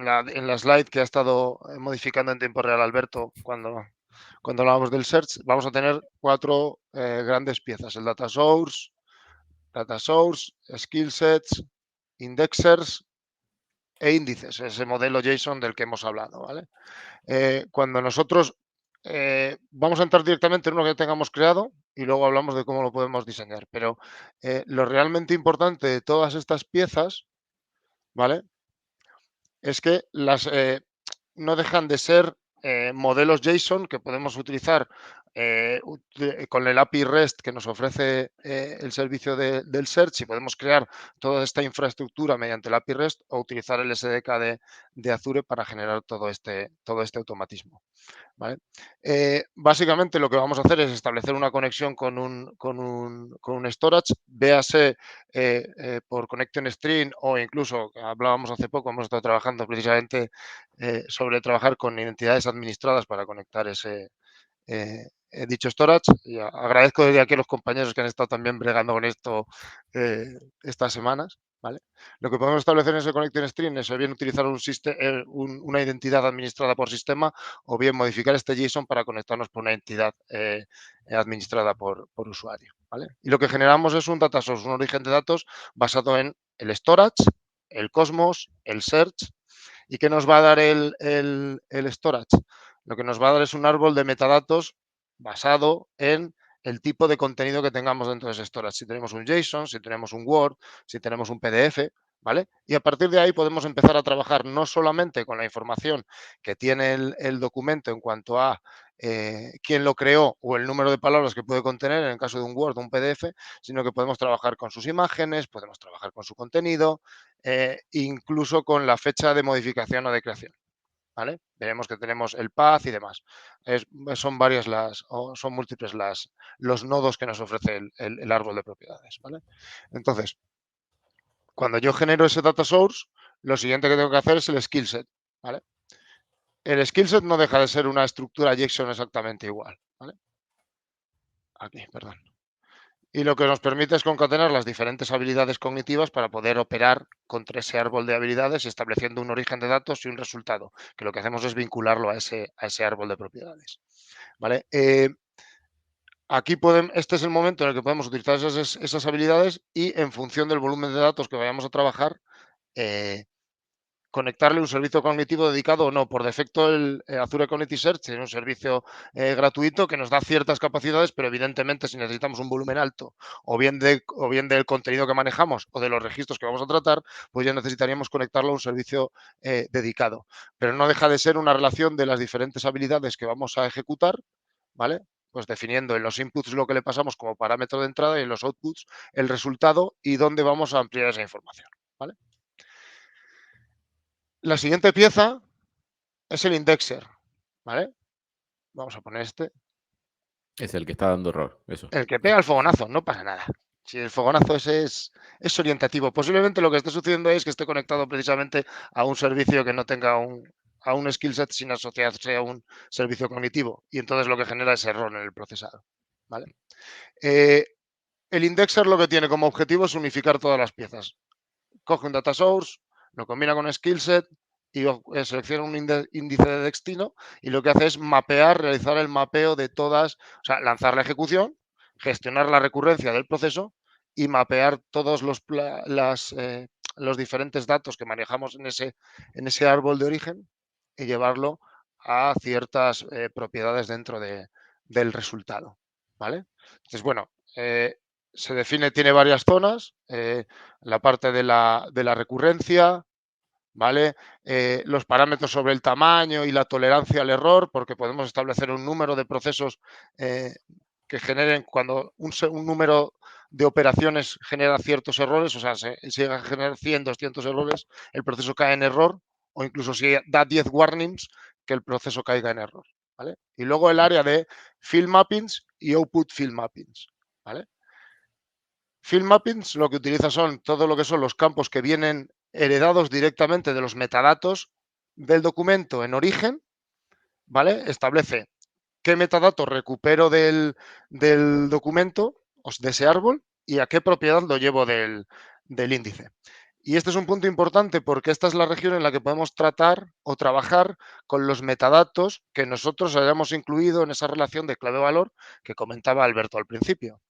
Speaker 4: la slide que ha estado modificando en tiempo real Alberto cuando hablábamos del search, vamos a tener 4 grandes piezas: el data source, skill sets, indexers e índices, ese modelo JSON del que hemos hablado, ¿vale? Cuando nosotros vamos a entrar directamente en uno que tengamos creado y luego hablamos de cómo lo podemos diseñar. Pero lo realmente importante de todas estas piezas, ¿vale? Es que no dejan de ser modelos JSON que podemos utilizar con el API REST que nos ofrece el servicio del Search, y podemos crear toda esta infraestructura mediante el API REST o utilizar el SDK de Azure para generar todo este automatismo. ¿Vale? Básicamente lo que vamos a hacer es establecer una conexión con un storage, véase por Connection String, o incluso, hablábamos hace poco, hemos estado trabajando precisamente sobre trabajar con identidades administradas para conectar dicho storage. Y agradezco desde aquí a los compañeros que han estado también bregando con esto estas semanas. ¿Vale? Lo que podemos establecer en ese Connection String es o bien utilizar una identidad administrada por sistema, o bien modificar este JSON para conectarnos por una entidad administrada por usuario. ¿Vale? Y lo que generamos es un data source, un origen de datos basado en el storage, el Cosmos, el search. ¿Y qué nos va a dar el storage? Lo que nos va a dar es un árbol de metadatos basado en el tipo de contenido que tengamos dentro de ese storage. Si tenemos un JSON, si tenemos un Word, si tenemos un PDF, ¿vale? Y a partir de ahí podemos empezar a trabajar no solamente con la información que tiene el documento en cuanto a quién lo creó o el número de palabras que puede contener en el caso de un Word o un PDF, sino que podemos trabajar con sus imágenes, podemos trabajar con su contenido, incluso con la fecha de modificación o de creación. ¿Vale? Veremos que tenemos el path y demás. Son múltiples los nodos que nos ofrece el árbol de propiedades. ¿Vale? Entonces, cuando yo genero ese data source, lo siguiente que tengo que hacer es el skill set. ¿Vale? El skill set no deja de ser una estructura JSON exactamente igual. ¿Vale? Aquí, perdón. Y lo que nos permite es concatenar las diferentes habilidades cognitivas para poder operar contra ese árbol de habilidades, estableciendo un origen de datos y un resultado, que lo que hacemos es vincularlo a ese árbol de propiedades. ¿Vale? Aquí este es el momento en el que podemos utilizar esas habilidades y, en función del volumen de datos que vayamos a trabajar, conectarle un servicio cognitivo dedicado o no. Por defecto, el Azure Cognitive Search tiene un servicio gratuito que nos da ciertas capacidades, pero evidentemente si necesitamos un volumen alto, o bien del contenido que manejamos o de los registros que vamos a tratar, pues ya necesitaríamos conectarlo a un servicio dedicado. Pero no deja de ser una relación de las diferentes habilidades que vamos a ejecutar, ¿vale? Pues definiendo en los inputs lo que le pasamos como parámetro de entrada y en los outputs el resultado y dónde vamos a ampliar esa información, ¿vale? La siguiente pieza es el indexer, ¿vale? Vamos a poner este.
Speaker 2: Es el que está dando error, eso.
Speaker 4: El que pega el fogonazo, no pasa nada. Si el fogonazo ese es orientativo. Posiblemente lo que esté sucediendo es que esté conectado precisamente a un servicio que no tenga a un skill set sin asociarse a un servicio cognitivo. Y entonces lo que genera es error en el procesado, ¿vale? El indexer lo que tiene como objetivo es unificar todas las piezas. Coge un data source, lo combina con skill set y selecciona un índice de destino, y lo que hace es realizar el mapeo de todas, o sea, lanzar la ejecución, gestionar la recurrencia del proceso y mapear todos los diferentes datos que manejamos en ese árbol de origen y llevarlo a ciertas propiedades dentro del resultado, ¿vale? Entonces, bueno, se define, tiene varias zonas, la parte de la recurrencia, ¿vale? Los parámetros sobre el tamaño y la tolerancia al error, porque podemos establecer un número de procesos que generen, cuando un número de operaciones genera ciertos errores, o sea, si llega a generar 100, 200 errores, el proceso cae en error, o incluso si da 10 warnings, que el proceso caiga en error, ¿vale? Y luego el área de field mappings y output field mappings, ¿vale? Field mappings lo que utiliza son todo lo que son los campos que vienen heredados directamente de los metadatos del documento en origen, ¿vale? Establece qué metadatos recupero del documento, o de ese árbol, y a qué propiedad lo llevo del índice. Y este es un punto importante porque esta es la región en la que podemos tratar o trabajar con los metadatos que nosotros hayamos incluido en esa relación de clave-valor que comentaba Alberto al principio.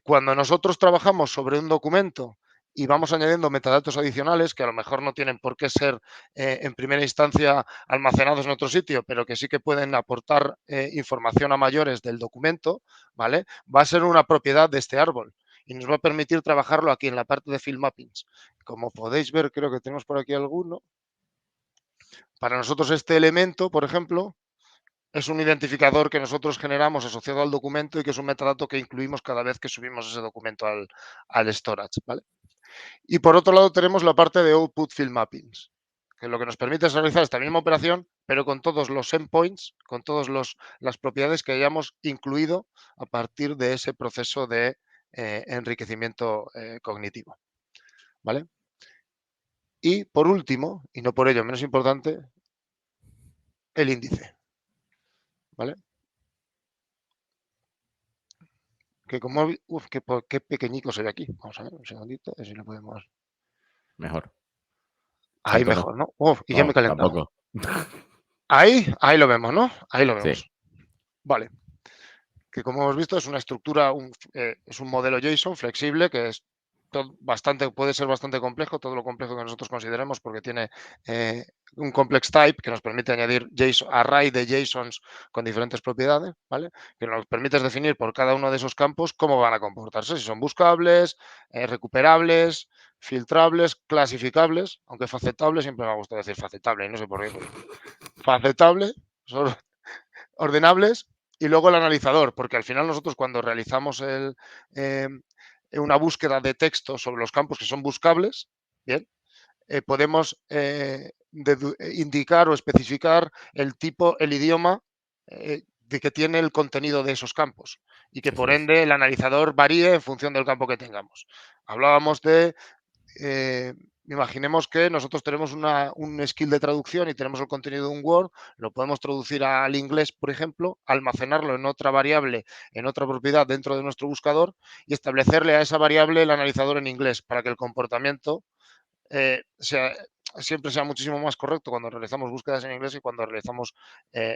Speaker 4: Cuando nosotros trabajamos sobre un documento y vamos añadiendo metadatos adicionales, que a lo mejor no tienen por qué ser en primera instancia almacenados en otro sitio, pero que sí que pueden aportar información a mayores del documento, ¿vale? Va a ser una propiedad de este árbol y nos va a permitir trabajarlo aquí en la parte de field mappings. Como podéis ver, creo que tenemos por aquí alguno. Para nosotros este elemento, por ejemplo, es un identificador que nosotros generamos asociado al documento y que es un metadato que incluimos cada vez que subimos ese documento al storage, ¿vale? Y por otro lado tenemos la parte de Output Field Mappings, que lo que nos permite es realizar esta misma operación, pero con todos los endpoints, con todas las propiedades que hayamos incluido a partir de ese proceso de enriquecimiento cognitivo, ¿vale? Y por último, y no por ello menos importante, el índice, ¿vale? Que como... Uf, qué pequeñico se ve aquí. Vamos a ver, un segundito, a ver si lo podemos...
Speaker 2: Mejor.
Speaker 4: Ahí
Speaker 2: Tanto no.
Speaker 4: mejor, ¿no? Uf, y ya me he
Speaker 2: No,
Speaker 4: calentado.
Speaker 2: tampoco.
Speaker 4: Ahí lo vemos, ¿no? Ahí lo
Speaker 2: Sí.
Speaker 4: vemos. Vale. Que como hemos visto es una estructura, es un modelo JSON flexible que es puede ser bastante complejo, todo lo complejo que nosotros consideremos porque tiene un complex type que nos permite añadir array de JSONs con diferentes propiedades, ¿vale? Que nos permite definir por cada uno de esos campos cómo van a comportarse, si son buscables, recuperables, filtrables, clasificables, aunque facetables, siempre me ha gustado decir facetable, y no sé por qué. Facetable, son ordenables, y luego el analizador, porque al final nosotros cuando realizamos una búsqueda de texto sobre los campos que son buscables, bien, podemos indicar o especificar el tipo, el idioma de que tiene el contenido de esos campos y que por ende el analizador varíe en función del campo que tengamos. Hablábamos de imaginemos que nosotros tenemos un skill de traducción y tenemos el contenido de un Word, lo podemos traducir al inglés, por ejemplo, almacenarlo en otra variable, en otra propiedad dentro de nuestro buscador y establecerle a esa variable el analizador en inglés para que el comportamiento siempre sea muchísimo más correcto cuando realizamos búsquedas en inglés y cuando realizamos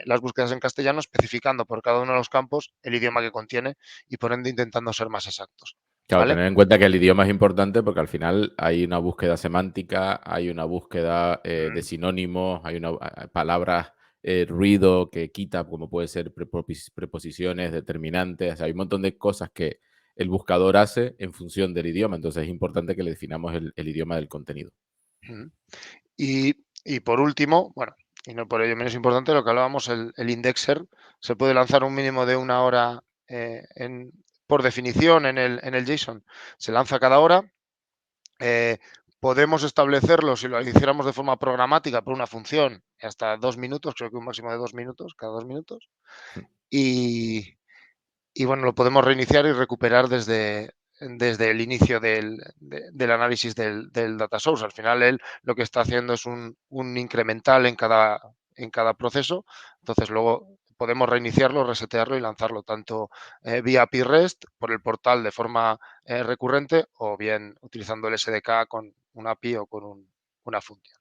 Speaker 4: las búsquedas en castellano, especificando por cada uno de los campos el idioma que contiene y por ende intentando ser más exactos.
Speaker 2: Claro,
Speaker 4: ¿Vale?
Speaker 2: tener en cuenta que el idioma es importante porque al final hay una búsqueda semántica, hay una búsqueda de sinónimos, hay palabras, ruido que quita, como puede ser preposiciones, determinantes. O sea, hay un montón de cosas que el buscador hace en función del idioma. Entonces es importante que le definamos el idioma del contenido.
Speaker 4: Y por último, bueno, y no por ello menos importante, lo que hablábamos, el indexer se puede lanzar un mínimo de 1 hora por definición en el JSON. Se lanza cada hora. Podemos establecerlo, si lo hiciéramos de forma programática por una función, hasta 2 minutos, creo que un máximo de 2 minutos, cada 2 minutos. Y bueno, lo podemos reiniciar y recuperar desde el inicio del análisis del data source. Al final, él lo que está haciendo es un incremental en cada proceso. Entonces, luego podemos reiniciarlo, resetearlo y lanzarlo tanto vía API REST por el portal de forma recurrente o bien utilizando el SDK con un API o con una función.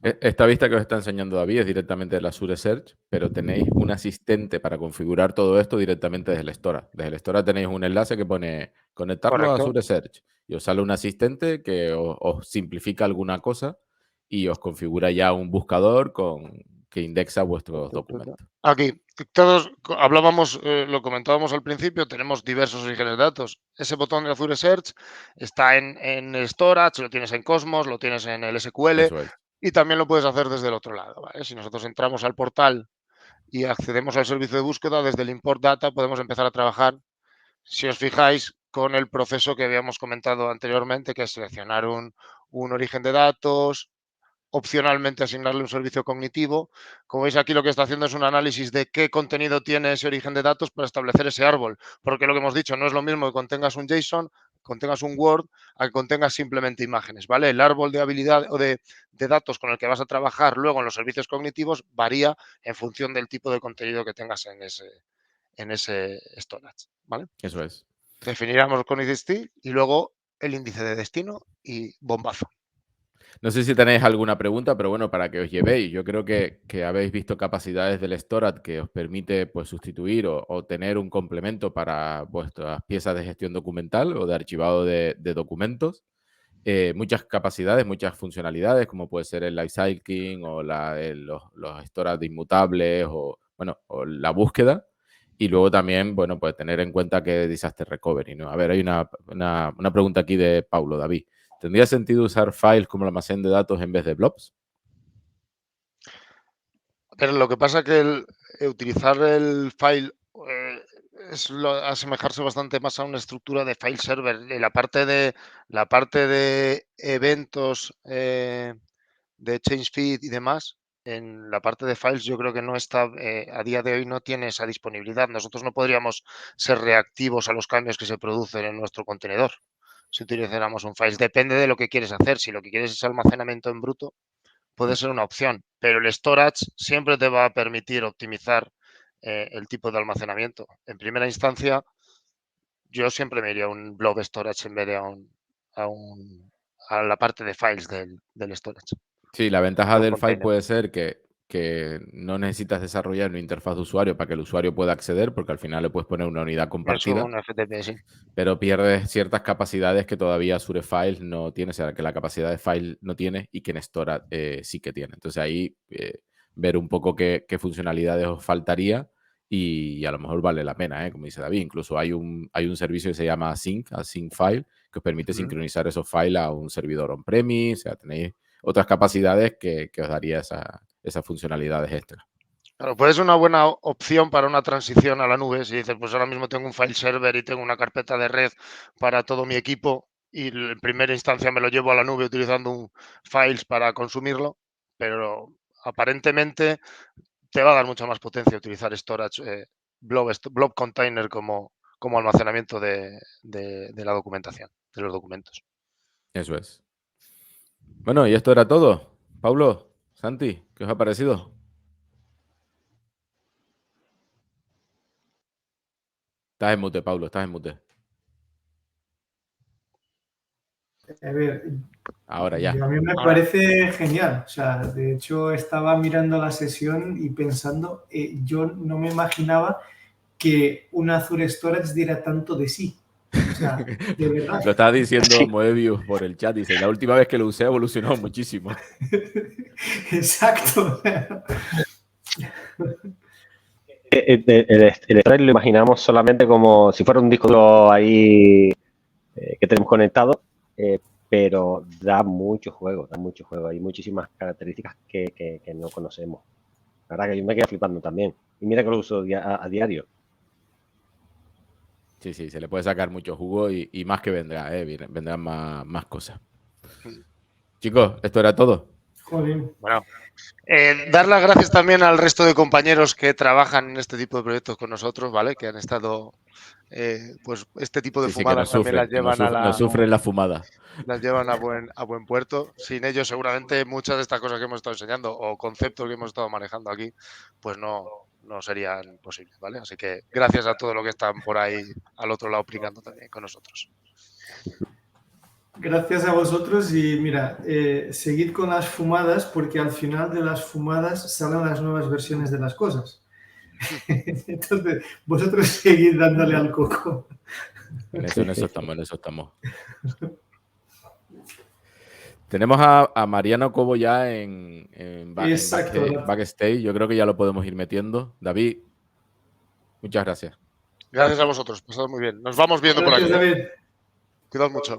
Speaker 2: Esta vista que os está enseñando David es directamente de la Azure Search, pero tenéis un asistente para configurar todo esto directamente desde el Storage. Desde el Storage tenéis un enlace que pone conectarlo a
Speaker 4: Correcto.
Speaker 2: Azure Search y os sale un asistente que os simplifica alguna cosa y os configura ya un buscador que indexa vuestros documentos.
Speaker 4: Aquí, todos hablábamos, lo comentábamos al principio, tenemos diversos orígenes de datos. Ese botón de Azure Search está en el Storage, lo tienes en Cosmos, lo tienes en el SQL.
Speaker 2: Eso es.
Speaker 4: Y también lo puedes hacer desde el otro lado, ¿vale? Si nosotros entramos al portal y accedemos al servicio de búsqueda, desde el import data podemos empezar a trabajar, si os fijáis, con el proceso que habíamos comentado anteriormente, que es seleccionar un origen de datos, opcionalmente asignarle un servicio cognitivo. Como veis aquí, lo que está haciendo es un análisis de qué contenido tiene ese origen de datos para establecer ese árbol, porque lo que hemos dicho, no es lo mismo que contengas un JSON, contengas un Word, a que contengas simplemente imágenes, ¿vale? El árbol de habilidad o de datos con el que vas a trabajar luego en los servicios cognitivos varía en función del tipo de contenido que tengas en ese storage, ¿vale?
Speaker 2: Eso es.
Speaker 4: Definiremos con IDST y luego el índice de destino y bombazo.
Speaker 2: No sé si tenéis alguna pregunta, pero bueno, para que os llevéis, yo creo que habéis visto capacidades del Storage que os permite pues, sustituir o tener un complemento para vuestras piezas de gestión documental o de archivado de documentos. Muchas capacidades, muchas funcionalidades, como puede ser el lifecycling o los storage inmutables o la búsqueda. Y luego también, bueno, pues tener en cuenta que disaster recovery, ¿no? A ver, hay una pregunta aquí de Paulo, David. ¿Tendría sentido usar files como almacén de datos en vez de blobs?
Speaker 4: Pero lo que pasa que utilizar el file es asemejarse bastante más a una estructura de file server. La parte de eventos de change feed y demás, en la parte de files yo creo que no está, a día de hoy no tiene esa disponibilidad. Nosotros no podríamos ser reactivos a los cambios que se producen en nuestro contenedor si utilizáramos un file. Depende de lo que quieres hacer. Si lo que quieres es almacenamiento en bruto, puede ser una opción, pero el storage siempre te va a permitir optimizar el tipo de almacenamiento. En primera instancia, yo siempre me iría a un blob storage en vez de a la parte de files del storage.
Speaker 2: Sí, la ventaja
Speaker 4: Blob
Speaker 2: del file
Speaker 4: container.
Speaker 2: puede ser que no necesitas desarrollar una interfaz de usuario para que el usuario pueda acceder, porque al final le puedes poner una unidad
Speaker 4: Eso
Speaker 2: compartida,
Speaker 4: un FTP, sí.
Speaker 2: pero pierdes ciertas capacidades que todavía Azure Files no tiene, o sea, que la capacidad de file no tiene y que en Storage sí que tiene. Entonces ahí ver un poco qué funcionalidades os faltaría y a lo mejor vale la pena, como dice David. Incluso hay un servicio que se llama Async File, que os permite sincronizar esos files a un servidor on-premise, o sea, tenéis otras capacidades que os daría esas funcionalidades extra.
Speaker 4: Claro, puede ser una buena opción para una transición a la nube. Si dices, pues ahora mismo tengo un file server y tengo una carpeta de red para todo mi equipo y en primera instancia me lo llevo a la nube utilizando un files para consumirlo, pero aparentemente te va a dar mucha más potencia utilizar storage, blob container como almacenamiento de la documentación, de los documentos.
Speaker 2: Eso es. Bueno, y esto era todo. Pablo, Santi, ¿qué os ha parecido? Estás en mute, Pablo, estás en mute.
Speaker 1: A ver,
Speaker 2: Ahora ya.
Speaker 1: a mí me parece genial. O sea, de hecho, estaba mirando la sesión y pensando, yo no me imaginaba que un Azure Storage diera tanto de sí. O sea, de verdad.
Speaker 2: Lo estaba diciendo
Speaker 3: Sí.
Speaker 2: Moebius por el chat. Dice, la última vez que lo usé evolucionó muchísimo.
Speaker 1: Exacto.
Speaker 3: El storage lo imaginamos solamente como si fuera un disco duro ahí que tenemos conectado, pero da mucho juego. Hay muchísimas características que no conocemos. La verdad que yo me quedo flipando también. Y mira que lo uso a diario.
Speaker 2: Sí, se le puede sacar mucho jugo y más que vendrá, vendrán más cosas. Chicos, esto era todo.
Speaker 1: Joder.
Speaker 4: Bueno, dar las gracias también al resto de compañeros que trabajan en este tipo de proyectos con nosotros, ¿vale? Que han estado, pues este tipo de
Speaker 2: Sí, que
Speaker 4: fumadas
Speaker 2: nos
Speaker 4: también las
Speaker 2: sufren,
Speaker 4: llevan
Speaker 2: nos sufren la fumada.
Speaker 4: las llevan a buen puerto. Sin ellos, seguramente muchas de estas cosas que hemos estado enseñando o conceptos que hemos estado manejando aquí, pues no serían posibles, ¿vale? Así que gracias a todos los que están por ahí al otro lado aplicando también con nosotros.
Speaker 1: Gracias a vosotros y mira, seguid con las fumadas porque al final de las fumadas salen las nuevas versiones de las cosas. Entonces, vosotros seguid dándole al coco.
Speaker 2: En eso estamos. Tenemos a Mariano Cobo ya en backstage. Yo creo que ya lo podemos ir metiendo. David, muchas gracias.
Speaker 4: Gracias a vosotros, pasad muy bien. Nos vamos viendo por aquí.
Speaker 1: Gracias, David.
Speaker 4: Cuidad mucho.